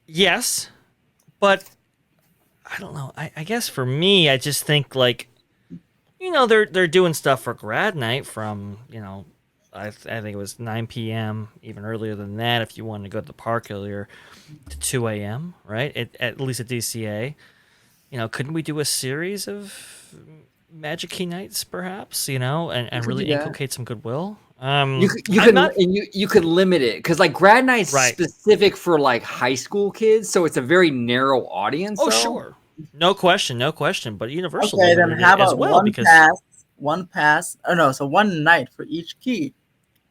yes, but I don't know. I guess for me, I just think like, they're doing stuff for grad night from, I think it was 9 p.m., even earlier than that if you wanted to go to the park earlier, to 2 a.m., right? At least at DCA. Couldn't we do a series of Magic Key nights, perhaps, and really inculcate some goodwill? You could limit it because like grad night's specific for like high school kids, so it's a very narrow audience. Oh, sure, no question. But Universal then how about one night for each key.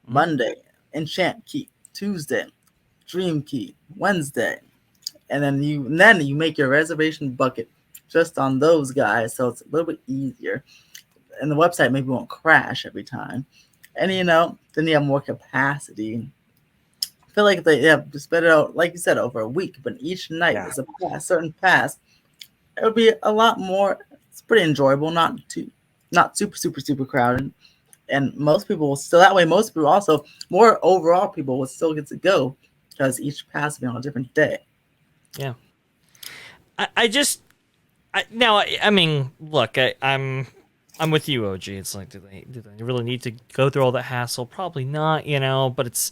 Monday, Enchant Key. Tuesday, Dream Key. Wednesday, and then you make your reservation bucket just on those guys, so it's a little bit easier, and the website maybe won't crash every time. And then you have more capacity. I feel like they have spread it out, like you said, over a week. But each night is a certain pass. It would be a lot more. It's pretty enjoyable, not super crowded. And most people will still that way. Most people also more overall people will still get to go because each pass will be on a different day. Yeah. I'm with you, OG. It's like, do they really need to go through all that hassle? Probably not, but it's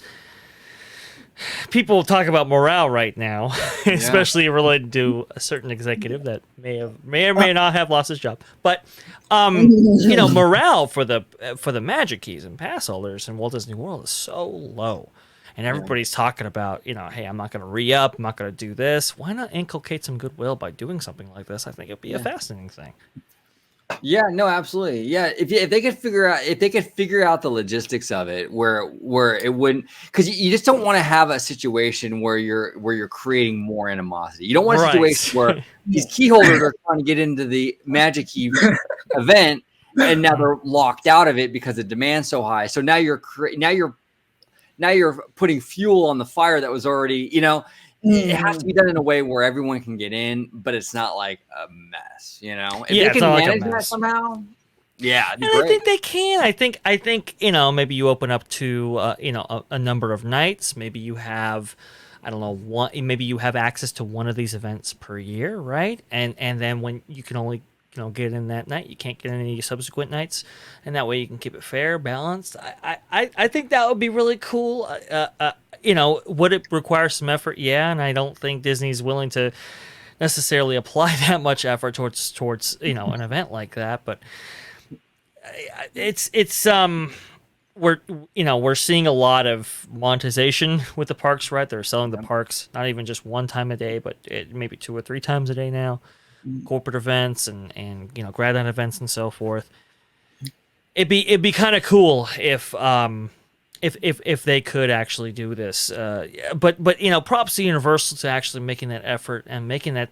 people talk about morale right now, especially related to a certain executive that may or may not have lost his job. But morale for the Magic keys and pass holders in Walt Disney World is so low. And everybody's talking about, hey, I'm not going to re-up, I'm not going to do this. Why not inculcate some goodwill by doing something like this? I think it'd be a fascinating thing. Yeah, no, absolutely. Yeah, if they could figure out the logistics of it, where it wouldn't, because you just don't want to have a situation where you're creating more animosity. You don't want a situation where these key holders are trying to get into the Magic Key event, and now they're locked out of it because the demand's so high. So now you're putting fuel on the fire that was already, it has to be done in a way where everyone can get in, but it's not like a mess, If they can manage that somehow, it'd be great. I think they can. I think maybe you open up to a number of nights. Maybe you have, I don't know, one. Maybe you have access to one of these events per year, right? And then when you can only get in that night, you can't get in any subsequent nights, and that way you can keep it fair, balanced. I think that would be really cool. Would it require some effort? Yeah, and I don't think Disney's willing to necessarily apply that much effort towards an event like that. But we're seeing a lot of monetization with the parks, right? They're selling the parks not even just one time a day, but maybe 2 or 3 times a day now. Corporate events and grad night events and so forth. it'd be kind of cool if they could actually do this. But you know, props to Universal to actually making that effort and making that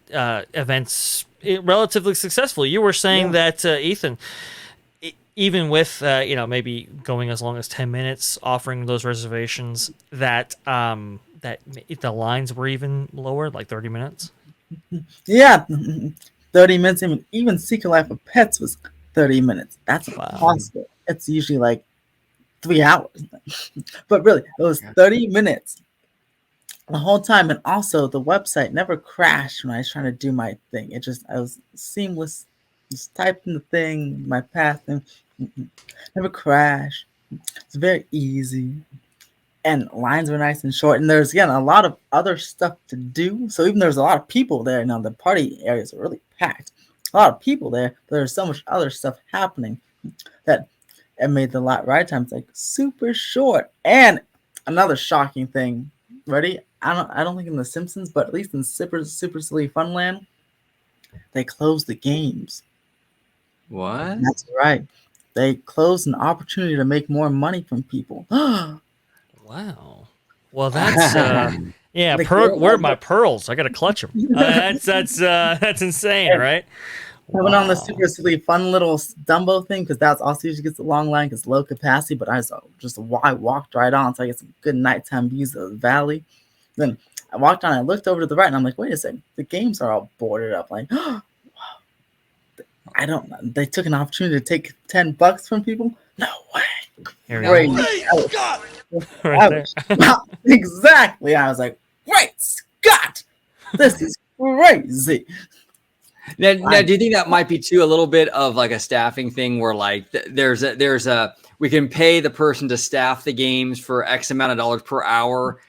events relatively successful. You were saying that Ethan, even with you know, maybe going as long as 10 minutes, offering those reservations, that that the lines were even lower, like 30 minutes. Yeah, 30 minutes. Even Secret Life of Pets was 30 minutes. That's Wow. impossible. It's usually like 3 hours. But really, it was 30 minutes the whole time. And also, the website never crashed when I was trying to do my thing. I was seamless. Just typed in the thing, my path, and never crashed. It's very easy. And lines were nice and short. And there's, again, a lot of other stuff to do. So even there's a lot of people there. Now, the party areas are really packed. A lot of people there, but there's so much other stuff happening that it made the ride times like super short. And another shocking thing, ready? I don't think in The Simpsons, but at least in Super Silly Funland, they closed the games. What? That's right. They closed an opportunity to make more money from people. Wow. Well, that's yeah. Like, Where are my pearls? I gotta clutch them. That's insane, right? I went on the Super Silly Fun little Dumbo thing because that's also usually gets a long line because low capacity. But I walked right on, so I get some good nighttime views of the valley. Then I walked on, I looked over to the right, and I'm like, wait a second, the games are all boarded up. Like, I don't know. They took an opportunity to take $10 from people. No way. Here we go. Exactly. I was like, great Scott, this is crazy. Now, do you think that might be too a little bit of like a staffing thing where like there's a we can pay the person to staff the games for X amount of dollars per hour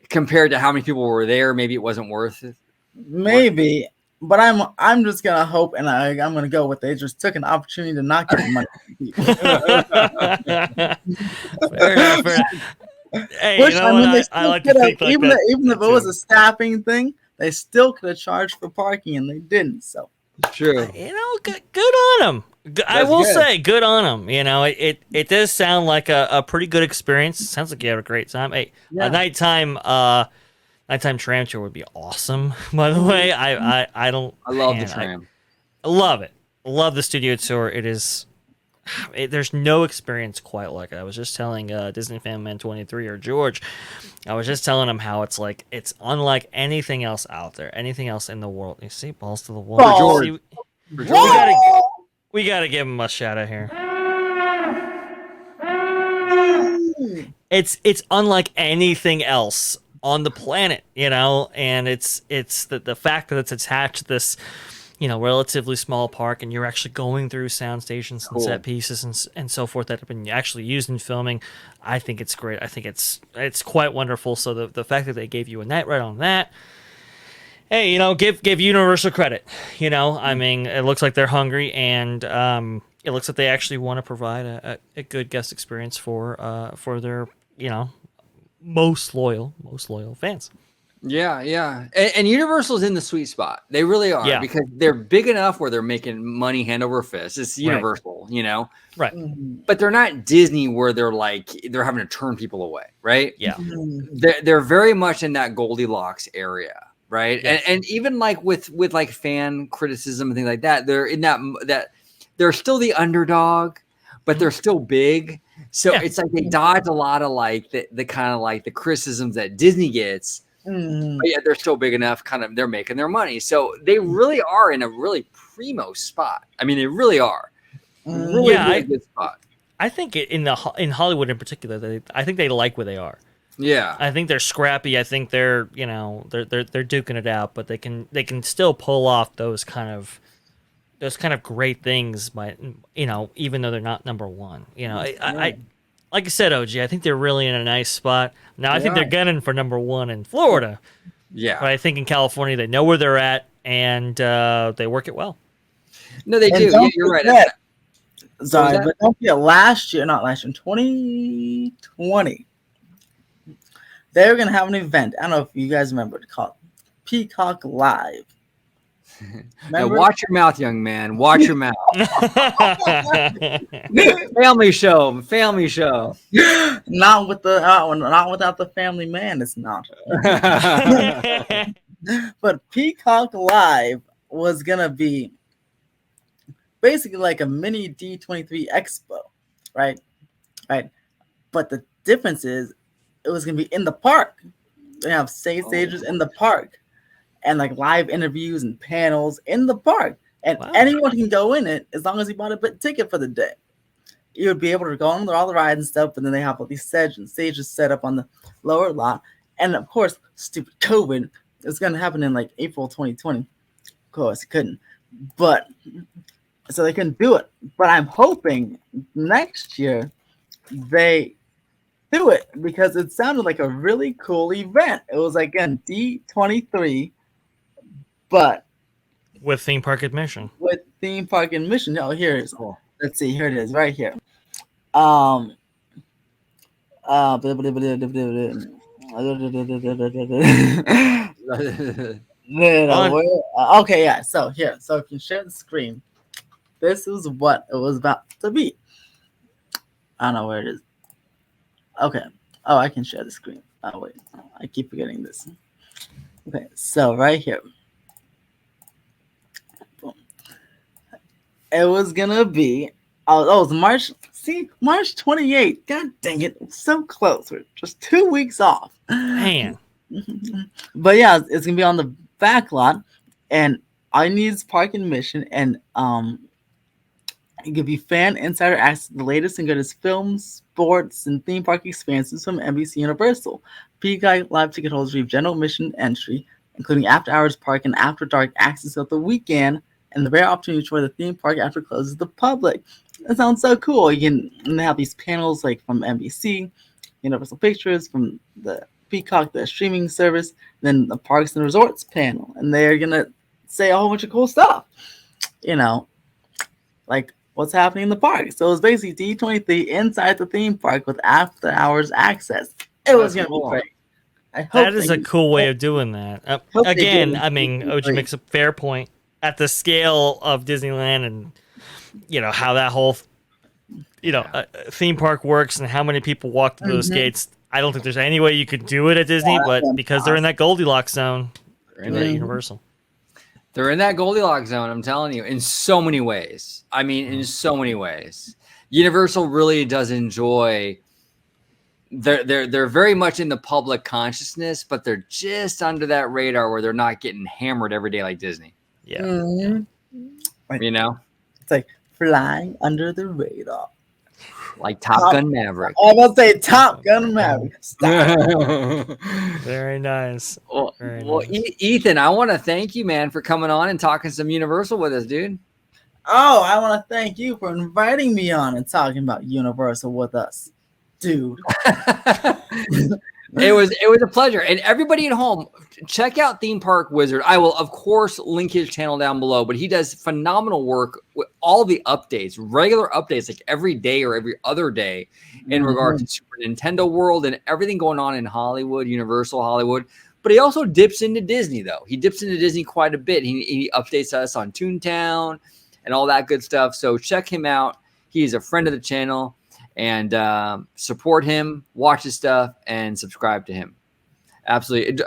compared to how many people were there? Maybe it wasn't worth it. Maybe, but I'm just gonna hope, and I'm gonna go with they just took an opportunity to not get money from people. Fair enough. Hey, Which, you know what? I like to think like even that. Even if it was a staffing thing, they still could have charged for parking, and they didn't. So True. You know, good on them. I will say, good on them. You know, it does sound like a pretty good experience. Sounds like you had a great time. Hey, a nighttime tram tour would be awesome. By the way, I love the tram. I love it. I love the studio tour. It is. There's no experience quite like it. I was just telling Disney Fan Man 23 or George, I was just telling him how it's like it's unlike anything else out there, anything else in the world. You see, balls to the wall. For George. We gotta give him a shout out here. It's unlike anything else on the planet, you know, and it's the fact that it's attached to this, you know, relatively small park, and you're actually going through sound stations and set pieces and so forth that have been actually used in filming. I think it's great. I think it's quite wonderful. So the fact that they gave you a night ride on that, hey, you know, give Universal credit. You know, I mean, it looks like they're hungry, and it looks like they actually want to provide a good guest experience for their, you know, most loyal fans. Yeah. And Universal's in the sweet spot. They really are because they're big enough where they're making money hand over fist. It's Universal, you know? Right. But they're not Disney where they're having to turn people away, right? Yeah. They're very much in that Goldilocks area, right? Yes. And even like with like fan criticism and things like that, they're in that they're still the underdog, but they're still big. So it's like they dodge a lot of like the kind of like the criticisms that Disney gets. But yeah, they're still big enough. Kind of, they're making their money, so they really are in a really primo spot. I mean, they really are. Really good spot. I think in Hollywood in particular, I think they like where they are. Yeah, I think they're scrappy. I think they're, you know, they're duking it out, but they can still pull off those kind of great things. But, you know, even though they're not number one, you know, I like I said, OG, I think they're really in a nice spot. Now, I think they're gunning for number one in Florida. Yeah. But I think in California, they know where they're at, and they work it well. No, they do. You're right. Sorry, but don't forget, not last year, 2020, they were going to have an event. I don't know if you guys remember. It's called Peacock Live. Now watch your mouth, young man. Watch your mouth. Family show. Not without the family man. It's not. But Peacock Live was gonna be basically like a mini D23 Expo, right? Right. But the difference is, it was gonna be in the park. They have stages in the park, and like live interviews and panels in the park, and anyone can go in it as long as you bought a ticket for the day. You would be able to go on all the rides and stuff, but then they have all these stages set up on the lower lot, and of course, stupid COVID is gonna happen in like April 2020. Of course, it couldn't, but so they couldn't do it. But I'm hoping next year they do it, because it sounded like a really cool event. It was like again D23, but with theme park admission. Oh, here it is. Cool. Let's see. Here it is, right here. Okay, yeah. So here, so if you share the screen, this is what it was about to be. I don't know where it is. Okay. Oh, I can share the screen. Oh, wait. I keep forgetting this. Okay. So right here. Boom. It was going to be, it was March 28th. God dang it. It's so close. We're just 2 weeks off. Man. But yeah, it's going to be on the back lot. And all you need is park admission. And it give you fan insider access to the latest and greatest films, sports, and theme park experiences from NBC Universal. Peacock Live ticket holders receive general admission entry, including after-hours park and after-dark access of the weekend, and the rare opportunity to tour the theme park after it closes to the public. That sounds so cool. And they have these panels like from NBC, Universal Pictures, from the Peacock, the streaming service, then the Parks and Resorts panel, and they're gonna say a whole bunch of cool stuff. Like what's happening in the park. So it was basically D23 inside the theme park with after hours access. It was going to be great. That is a cool way of doing that. Again, I mean, OG makes a fair point. At the scale of Disneyland and, how that whole, theme park works and how many people walk through those gates, I don't think there's any way you could do it at Disney, but because they're in that Goldilocks zone, they're at Universal. They're in that Goldilocks zone, I'm telling you, in so many ways. I mean, in so many ways. Universal really does enjoy. They're very much in the public consciousness, but they're just under that radar where they're not getting hammered every day like Disney. Yeah. It's like flying under the radar. Like Top Gun Maverick. I was going to say Top Gun Maverick. Very nice. Well, Ethan, I want to thank you, man, for coming on and talking some Universal with us, dude. Oh, I want to thank you for inviting me on and talking about Universal with us, dude. It was a pleasure. And everybody at home, check out Theme Park Wizard. I will, of course, link his channel down below, but he does phenomenal work with all the updates, regular updates, like every day or every other day in regard to Super Nintendo World and everything going on in Hollywood, Universal Hollywood. But he also dips into Disney, though. He dips into Disney quite a bit. He updates us on Toontown and all that good stuff. So check him out. He's a friend of the channel. And support him, watch his stuff, and subscribe to him. Absolutely.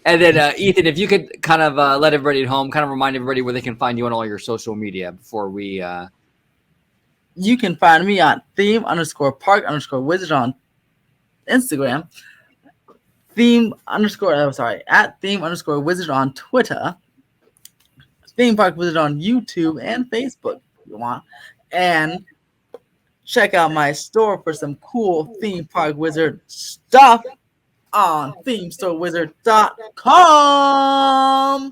And then, Ethan, if you could kind of let everybody at home, kind of remind everybody where they can find you on all your social media before we... You can find me on theme_park_wizard on Instagram. At theme_wizard on Twitter. Theme Park Wizard on YouTube and Facebook if you want. And check out my store for some cool Theme Park Wizard stuff on themestorewizard.com.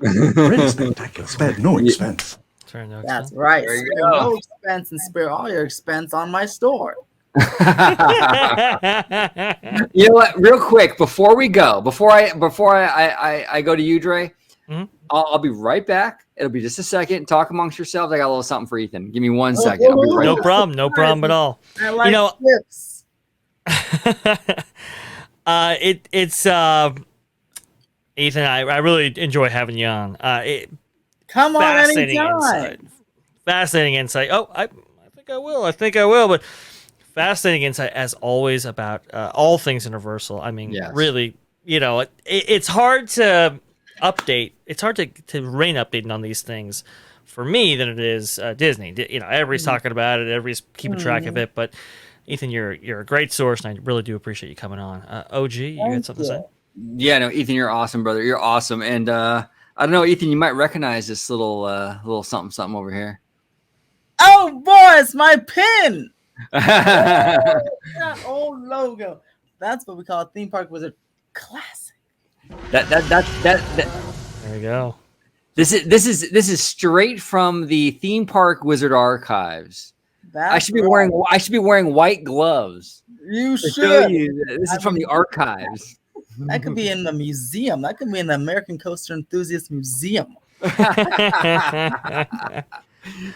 Spend no expense. That's right. Spare no expense and spare all your expense on my store. You know what? Real quick, before we go, before I go to you, Dre, I'll be right back. It'll be just a second. Talk amongst yourselves. I got a little something for Ethan. Give me 1 second. I'll be right back. No problem at all. I like tips. Ethan, I really enjoy having you on. Come on Fascinating anytime. insight. Fascinating insight. Oh, I think I will. I think I will. But fascinating insight as always about all things Universal. I mean, Yes. really, it's hard to update. It's hard to rain updating on these things for me than it is Disney. Everybody's talking about it. Everybody's keeping track of it. But Ethan, you're a great source, and I really do appreciate you coming on. OG, you had something to say? Yeah, no, Ethan, you're awesome, brother. You're awesome. And I don't know, Ethan, you might recognize this little something over here. Oh boy, it's my pin. That old logo. That's what we call a theme park wizard classic. That There you go. This is straight from the theme park wizard archives. That's I should be wearing white gloves. You To show should. you this is from the archives. That could be in the museum. That could be in the American Coaster Enthusiast Museum.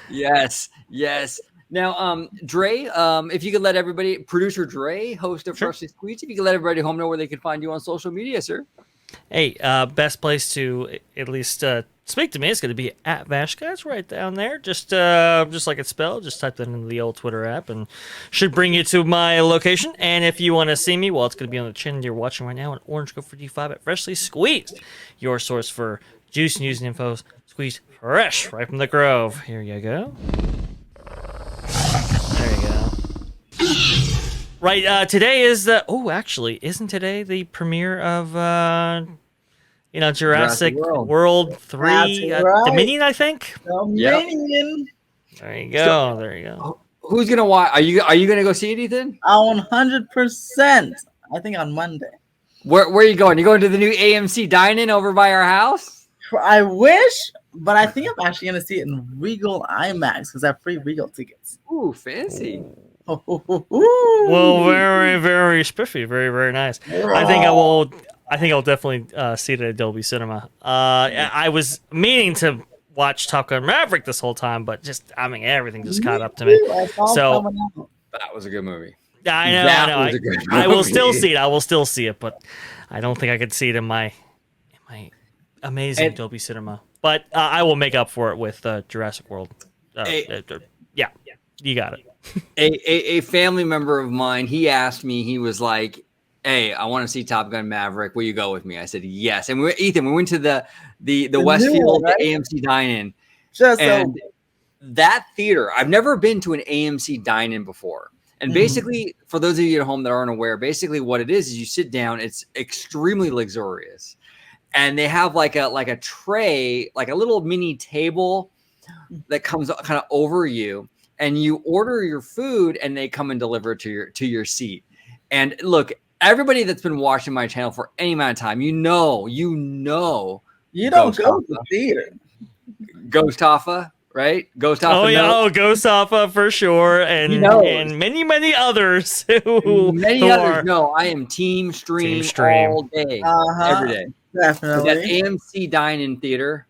Yes. Now, Dre, if you could let everybody, producer Dre, host of Freshly Squeezed, if you could let everybody home know where they can find you on social media, sir. Hey, best place to at least speak to me is going to be at VashSky. It's right down there, just like it's spelled. Just type that into the old Twitter app and should bring you to my location. And if you want to see me, well, it's going to be on the channel you're watching right now on OrangeGrove55 at Freshly Squeezed, your source for juice, news, and info squeezed fresh right from the Grove. Here you go. There you go. Right, today is actually, isn't today the premiere of, Jurassic World 3 right. Dominion, I think? Dominion. There you go, there you go. Who's gonna watch? Are you gonna go see it, Ethan? 100%. I think on Monday. Where are you going? You going to the new AMC dine-in over by our house? I wish, but I think I'm actually going to see it in Regal IMAX because I have free Regal tickets. Ooh, fancy. Well, very, very spiffy. Very, very nice. I think I'll definitely see it at Dolby Cinema. I was meaning to watch Top Gun Maverick this whole time, but everything just caught up to me. So that was a good movie. I know. I will still see it. I will still see it, but I don't think I could see it in my amazing Dolby Cinema. But I will make up for it with Jurassic World. Yeah, you got it. A family member of mine, he asked me, he was like, "Hey, I want to see Top Gun Maverick. Will you go with me?" I said, "Yes." And we went to the Westfield AMC dine-in. And that theater, I've never been to an AMC dine-in before. And basically, for those of you at home that aren't aware, basically what it is you sit down. It's extremely luxurious, and they have like a tray, like a little mini table that comes kind of over you, and you order your food, and they come and deliver it to your seat. And look, everybody that's been watching my channel for any amount of time, you know, you don't go to the theater. Ghost Hoffa. Right? Ghost Hoffa. Oh, yeah. Ghost Hoffa for sure. And many others others. No, I am Team Stream all day, every day. Definitely. But that AMC dine-in theater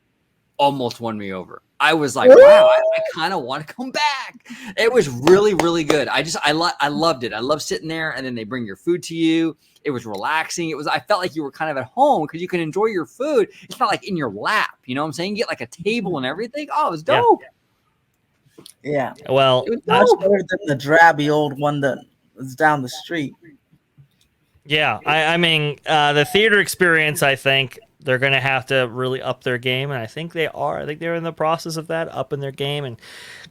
almost won me over. I was like, wow, I kind of want to come back. It was really, really good. I loved it. I love sitting there, and then they bring your food to you. It was relaxing. I felt like you were kind of at home because you can enjoy your food. It's not like in your lap. You know what I'm saying? You get like a table and everything. Oh, it was dope. Yeah. Well, that's better than the drabby old one that was down the street. Yeah. I mean, the theater experience, I think they're going to have to really up their game, and I think they are. I think they're in the process of that, upping their game and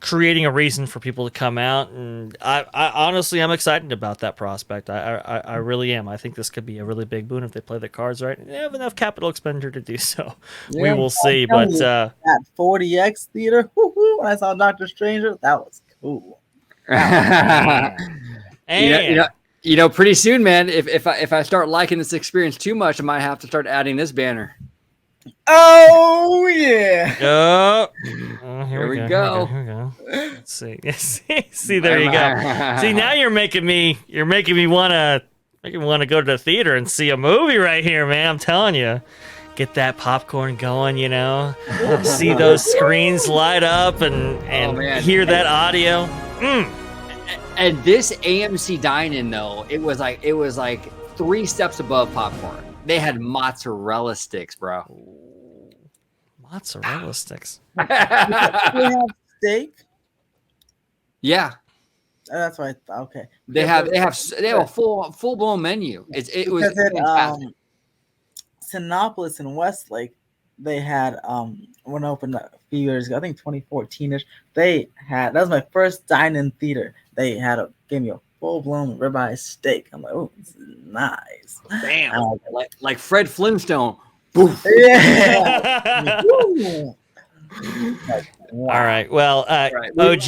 creating a reason for people to come out. And I honestly, I'm excited about that prospect. I really am. I think this could be a really big boon if they play the cards right. And they have enough capital expenditure to do so. Yeah, we will see. But that 40X theater, when I saw Doctor Stranger, that was cool. And pretty soon, man, if I start liking this experience too much, I might have to start adding this banner. Oh yeah. Here we go. Here we go. Let's see. See, there you go. See, now you're making me wanna go to the theater and see a movie right here, man. I'm telling you. Get that popcorn going, see those screens light up and hear that audio. And this AMC dine-in, though, it was like 3 steps above popcorn. They had mozzarella sticks, bro. Mozzarella sticks. They have steak. Yeah, That's what I thought. Okay. they have a full blown menu. It was Because at fantastic. Sinopolis in Westlake, they had when I opened a few years ago, I think 2014ish. They had, that was my first dine-in theater. They gave me a full-blown ribeye steak. I'm like, oh, this is nice. Damn, like Fred Flintstone. Boof. Yeah. Woo. All right. Well, OG,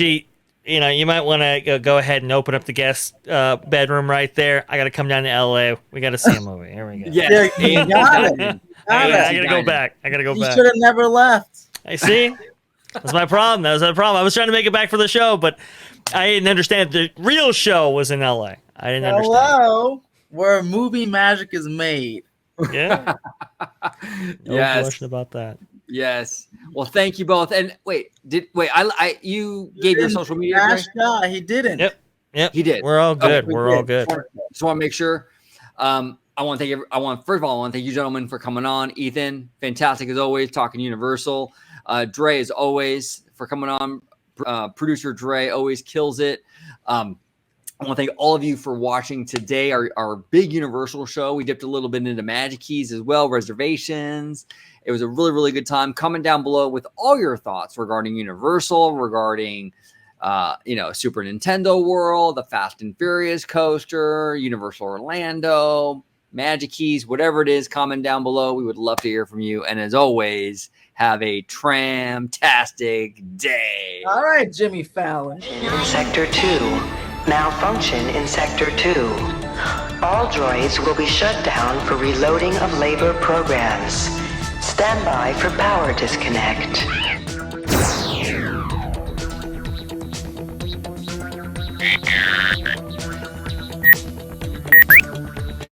you might want to go ahead and open up the guest bedroom right there. I got to come down to LA. We got to see a movie. Here we go. Yeah, You got it. I got to go back. You should have never left. I see. That's my problem. That was my problem. I was trying to make it back for the show, but I didn't understand the real show was in LA. I didn't understand. Hello, where movie magic is made. Yeah. No question about that. Yes. Well, thank you both. And you gave your social media address? VashSky, he didn't. Yep. He did. We're all good. We're all good. Just want to make sure. I want to thank you, gentlemen, for coming on. Ethan, fantastic as always, talking Universal. Dre, as always, for coming on. Producer Dre always kills it. I want to thank all of you for watching today, our big Universal show. We dipped a little bit into Magic Keys as well, reservations. It was a really, really good time. Comment down below with all your thoughts regarding Universal, regarding Super Nintendo World, the Fast and Furious coaster, Universal Orlando, Magic Keys, whatever it is, comment down below. We would love to hear from you. And as always, have a tram-tastic day. All right, Jimmy Fallon. In Sector 2. Malfunction in Sector 2. All droids will be shut down for reloading of labor programs. Stand by for power disconnect.